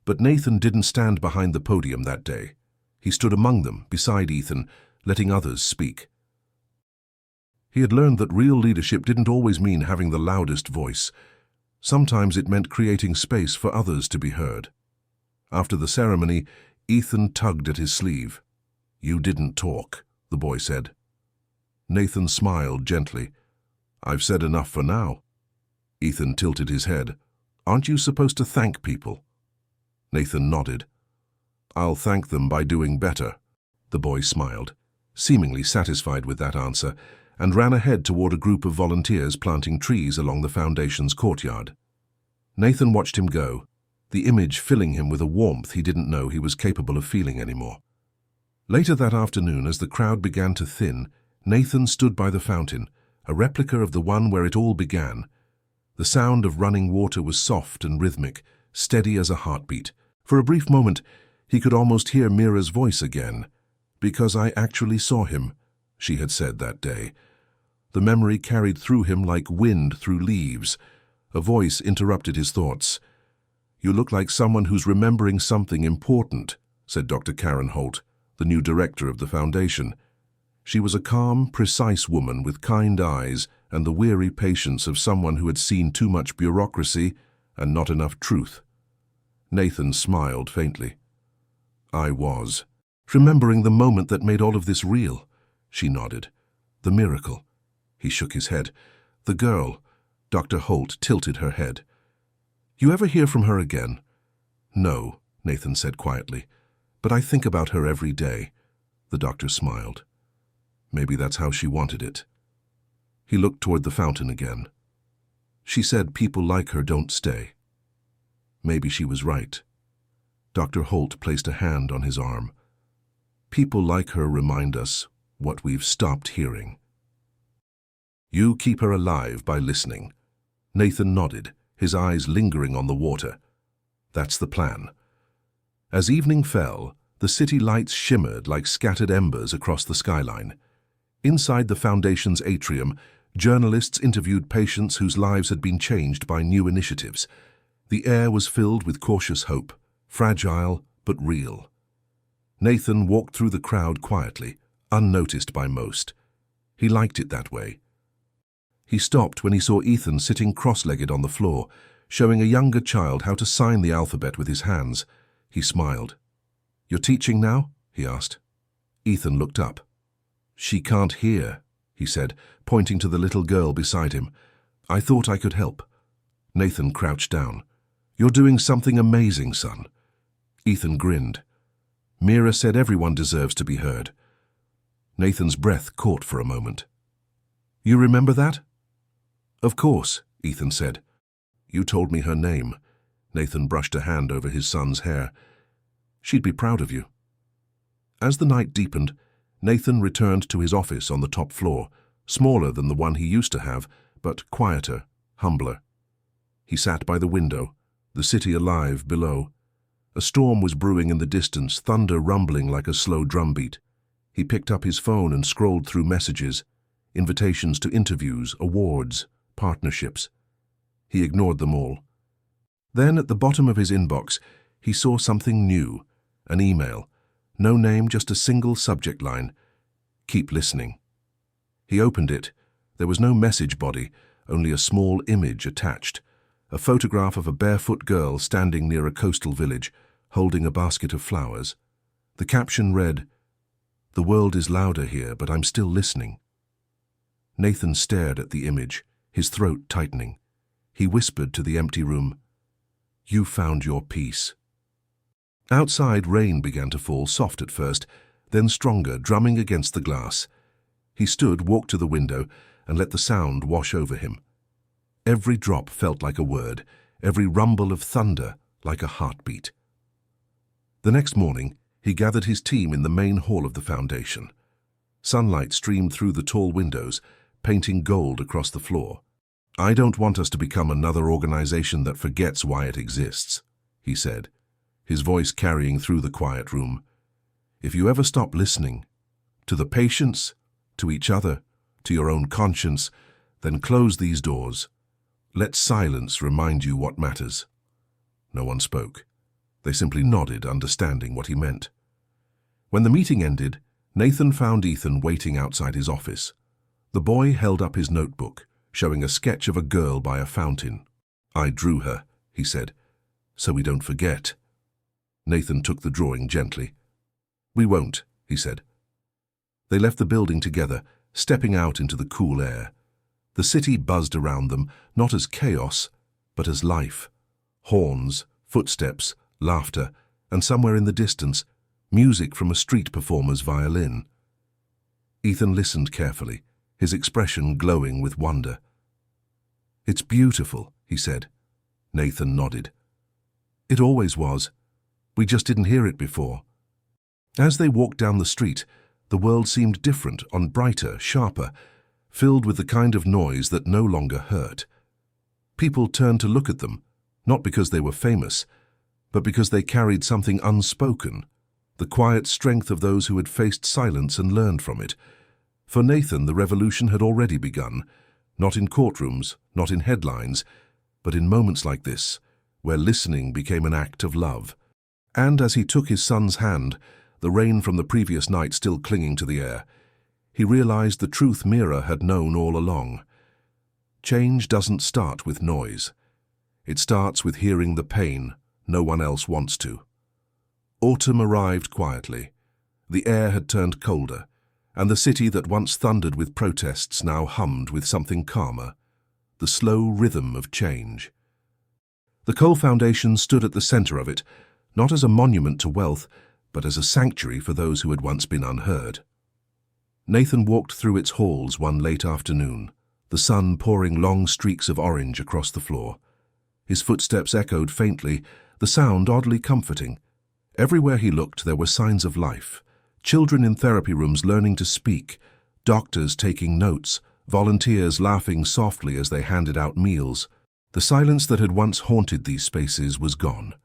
But Nathan didn't stand behind the podium that day. He stood among them, beside Ethan, letting others speak. He had learned that real leadership didn't always mean having the loudest voice. Sometimes it meant creating space for others to be heard. After the ceremony, Ethan tugged at his sleeve. "You didn't talk," the boy said. Nathan smiled gently. "I've said enough for now." Ethan tilted his head. "Aren't you supposed to thank people?" Nathan nodded. "I'll thank them by doing better." The boy smiled, seemingly satisfied with that answer, and ran ahead toward a group of volunteers planting trees along the foundation's courtyard. Nathan watched him go, the image filling him with a warmth he didn't know he was capable of feeling anymore. Later that afternoon, as the crowd began to thin, Nathan stood by the fountain, a replica of the one where it all began. The sound of running water was soft and rhythmic, steady as a heartbeat. For a brief moment, he could almost hear Mira's voice again. "Because I actually saw him," she had said that day. The memory carried through him like wind through leaves. A voice interrupted his thoughts. "You look like someone who's remembering something important," said Dr. Karen Holt, the new director of the foundation. She was a calm, precise woman with kind eyes and the weary patience of someone who had seen too much bureaucracy and not enough truth. Nathan smiled faintly. "I was. Remembering the moment that made all of this real." She nodded. "The miracle." He shook his head. "The girl." Dr. Holt tilted her head. "You ever hear from her again?" "No," Nathan said quietly. "But I think about her every day." The doctor smiled. "Maybe that's how she wanted it." He looked toward the fountain again. "She said people like her don't stay." Maybe she was right. Dr. Holt placed a hand on his arm. "People like her remind us what we've stopped hearing." "You keep her alive by listening." Nathan nodded, his eyes lingering on the water. "That's the plan." As evening fell, the city lights shimmered like scattered embers across the skyline. Inside the foundation's atrium, journalists interviewed patients whose lives had been changed by new initiatives. The air was filled with cautious hope, fragile but real. Nathan walked through the crowd quietly, unnoticed by most. He liked it that way. He stopped when he saw Ethan sitting cross-legged on the floor, showing a younger child how to sign the alphabet with his hands. He smiled. "You're teaching now?" he asked. Ethan looked up. "She can't hear," he said, pointing to the little girl beside him. "I thought I could help." Nathan crouched down. "You're doing something amazing, son." Ethan grinned. "Mira said everyone deserves to be heard." Nathan's breath caught for a moment. "You remember that?" "Of course," Ethan said. "You told me her name." Nathan brushed a hand over his son's hair. "She'd be proud of you." As the night deepened, Nathan returned to his office on the top floor, smaller than the one he used to have, but quieter, humbler. He sat by the window, the city alive below. A storm was brewing in the distance, thunder rumbling like a slow drumbeat. He picked up his phone and scrolled through messages, invitations to interviews, awards, partnerships. He ignored them all. Then, at the bottom of his inbox, he saw something new, an email. No name, just a single subject line. "Keep listening." He opened it. There was no message body, only a small image attached. A photograph of a barefoot girl standing near a coastal village, holding a basket of flowers. The caption read, "The world is louder here, but I'm still listening." Nathan stared at the image, his throat tightening. He whispered to the empty room, "You found your peace." Outside, rain began to fall, soft at first, then stronger, drumming against the glass. He stood, walked to the window, and let the sound wash over him. Every drop felt like a word, every rumble of thunder like a heartbeat. The next morning, he gathered his team in the main hall of the foundation. Sunlight streamed through the tall windows, painting gold across the floor. "I don't want us to become another organization that forgets why it exists," he said, his voice carrying through the quiet room. "If you ever stop listening, to the patients, to each other, to your own conscience, then close these doors. Let silence remind you what matters." No one spoke. They simply nodded, understanding what he meant. When the meeting ended, Nathan found Ethan waiting outside his office. The boy held up his notebook, showing a sketch of a girl by a fountain. "I drew her," he said, "so we don't forget." Nathan took the drawing gently. "We won't," he said. They left the building together, stepping out into the cool air. The city buzzed around them, not as chaos, but as life. Horns, footsteps, laughter, and somewhere in the distance, music from a street performer's violin. Ethan listened carefully, his expression glowing with wonder. "It's beautiful," he said. Nathan nodded. "It always was. We just didn't hear it before." As they walked down the street, the world seemed different, brighter, sharper, filled with the kind of noise that no longer hurt. People turned to look at them, not because they were famous, but because they carried something unspoken, the quiet strength of those who had faced silence and learned from it. For Nathan, the revolution had already begun, not in courtrooms, not in headlines, but in moments like this, where listening became an act of love. And as he took his son's hand, the rain from the previous night still clinging to the air, he realized the truth Mira had known all along. Change doesn't start with noise. It starts with hearing the pain no one else wants to. Autumn arrived quietly. The air had turned colder, and the city that once thundered with protests now hummed with something calmer, the slow rhythm of change. The Cole Foundation stood at the center of it, not as a monument to wealth, but as a sanctuary for those who had once been unheard. Nathan walked through its halls one late afternoon, the sun pouring long streaks of orange across the floor. His footsteps echoed faintly, the sound oddly comforting. Everywhere he looked there were signs of life. Children in therapy rooms learning to speak, doctors taking notes, volunteers laughing softly as they handed out meals. The silence that had once haunted these spaces was gone.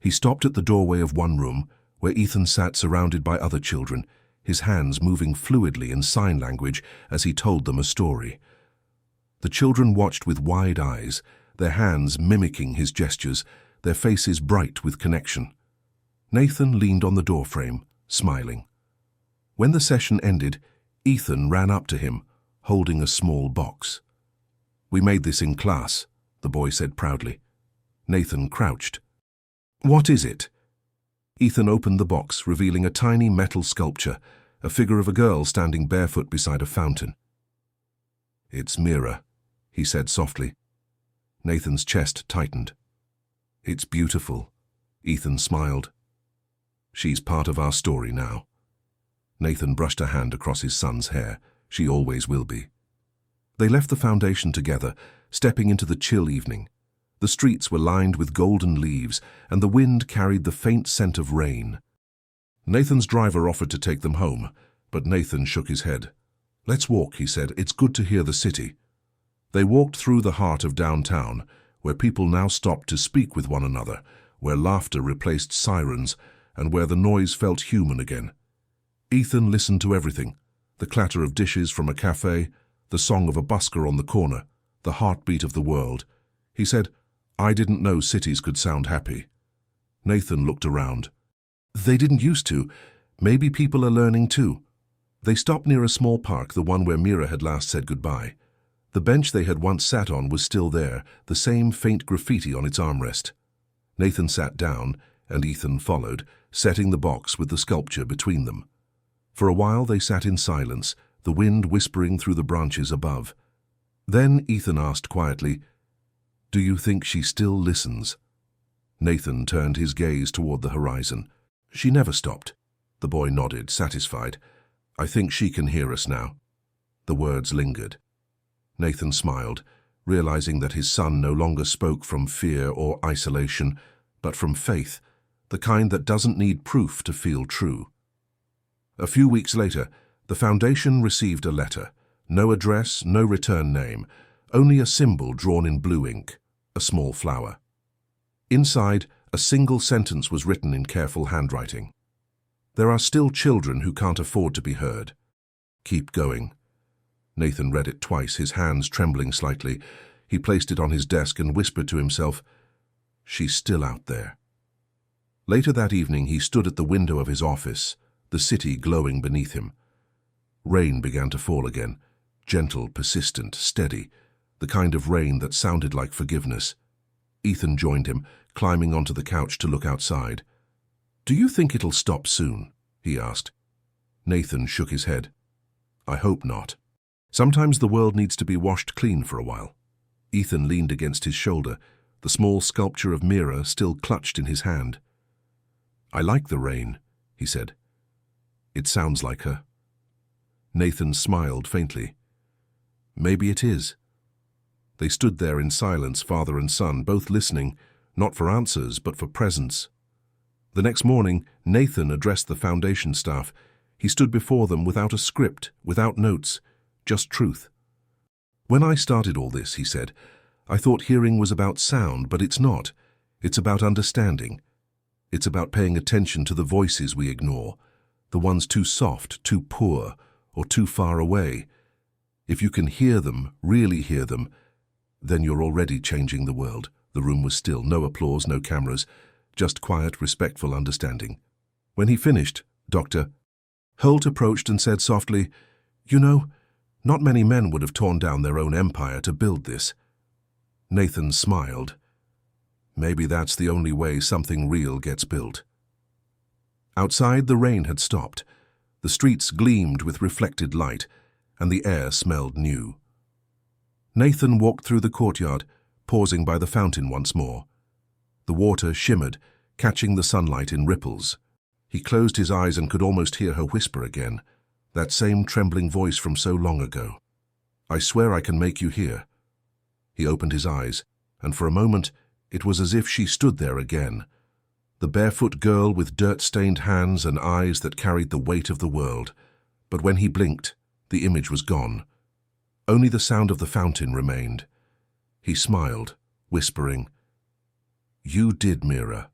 He stopped at the doorway of one room, where Ethan sat surrounded by other children, his hands moving fluidly in sign language as he told them a story. The children watched with wide eyes, their hands mimicking his gestures, their faces bright with connection. Nathan leaned on the doorframe, smiling. When the session ended, Ethan ran up to him, holding a small box. "We made this in class," the boy said proudly. Nathan crouched. "What is it?" Ethan opened the box, revealing a tiny metal sculpture, a figure of a girl standing barefoot beside a fountain. "It's Mira," he said softly. Nathan's chest tightened. "It's beautiful," Ethan smiled. "She's part of our story now." Nathan brushed a hand across his son's hair. "She always will be." They left the foundation together, stepping into the chill evening. The streets were lined with golden leaves, and the wind carried the faint scent of rain. Nathan's driver offered to take them home, but Nathan shook his head. "Let's walk," he said. "It's good to hear the city." They walked through the heart of downtown, where people now stopped to speak with one another, where laughter replaced sirens, and where the noise felt human again. Ethan listened to everything, the clatter of dishes from a cafe, the song of a busker on the corner, the heartbeat of the world. He said, "I didn't know cities could sound happy." Nathan looked around. "They didn't used to. Maybe people are learning too." They stopped near a small park, the one where Mira had last said goodbye. The bench they had once sat on was still there, the same faint graffiti on its armrest. Nathan sat down, and Ethan followed, setting the box with the sculpture between them. For a while they sat in silence, the wind whispering through the branches above. Then Ethan asked quietly, "Do you think she still listens?" Nathan turned his gaze toward the horizon. "She never stopped." The boy nodded, satisfied. "I think she can hear us now." The words lingered. Nathan smiled, realizing that his son no longer spoke from fear or isolation, but from faith, the kind that doesn't need proof to feel true. A few weeks later, the foundation received a letter. No address, no return name, only a symbol drawn in blue ink, a small flower. Inside, a single sentence was written in careful handwriting. "There are still children who can't afford to be heard. Keep going." Nathan read it twice, his hands trembling slightly. He placed it on his desk and whispered to himself, "She's still out there." Later that evening, he stood at the window of his office, the city glowing beneath him. Rain began to fall again, gentle, persistent, steady, the kind of rain that sounded like forgiveness. Ethan joined him, climbing onto the couch to look outside. "Do you think it'll stop soon?" he asked. Nathan shook his head. "I hope not. Sometimes the world needs to be washed clean for a while." Ethan leaned against his shoulder, the small sculpture of Mira still clutched in his hand. "I like the rain," he said. "It sounds like her." Nathan smiled faintly. "Maybe it is." They stood there in silence, father and son, both listening, not for answers, but for presence. The next morning, Nathan addressed the foundation staff. He stood before them without a script, without notes, just truth. "When I started all this," he said, "I thought hearing was about sound, but it's not. It's about understanding. It's about paying attention to the voices we ignore, the ones too soft, too poor, or too far away. If you can hear them, really hear them, then you're already changing the world." The room was still, no applause, no cameras, just quiet, respectful understanding. When he finished, Dr. Holt approached and said softly, "You know, not many men would have torn down their own empire to build this." Nathan smiled. Maybe that's the only way something real gets built. Outside, the rain had stopped. The streets gleamed with reflected light, and the air smelled new. Nathan walked through the courtyard, pausing by the fountain once more. The water shimmered, catching the sunlight in ripples. He closed his eyes and could almost hear her whisper again, that same trembling voice from so long ago. "I swear I can make you hear." He opened his eyes, and for a moment it was as if she stood there again, the barefoot girl with dirt-stained hands and eyes that carried the weight of the world. But when he blinked, the image was gone. Only the sound of the fountain remained. He smiled, whispering, "You did, Mira.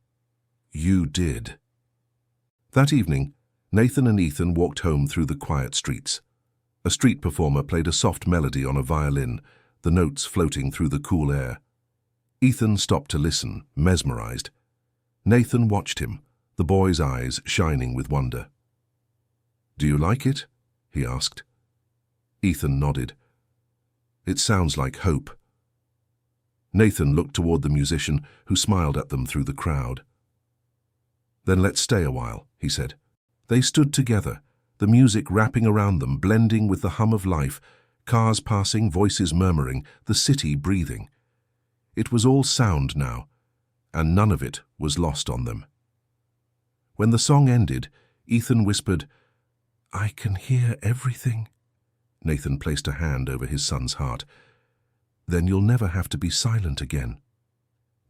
You did." That evening, Nathan and Ethan walked home through the quiet streets. A street performer played a soft melody on a violin, the notes floating through the cool air. Ethan stopped to listen, mesmerized. Nathan watched him, the boy's eyes shining with wonder. "Do you like it?" he asked. Ethan nodded. "It sounds like hope." Nathan looked toward the musician, who smiled at them through the crowd. "Then let's stay a while," he said. They stood together, the music wrapping around them, blending with the hum of life, cars passing, voices murmuring, the city breathing. It was all sound now, and none of it was lost on them. When the song ended, Ethan whispered, "I can hear everything." Nathan placed a hand over his son's heart. "Then you'll never have to be silent again."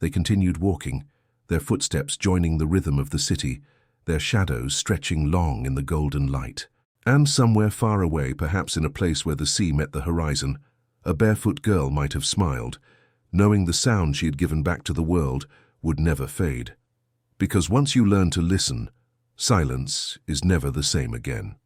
They continued walking, their footsteps joining the rhythm of the city, their shadows stretching long in the golden light. And somewhere far away, perhaps in a place where the sea met the horizon, a barefoot girl might have smiled, knowing the sound she had given back to the world would never fade. Because once you learn to listen, silence is never the same again.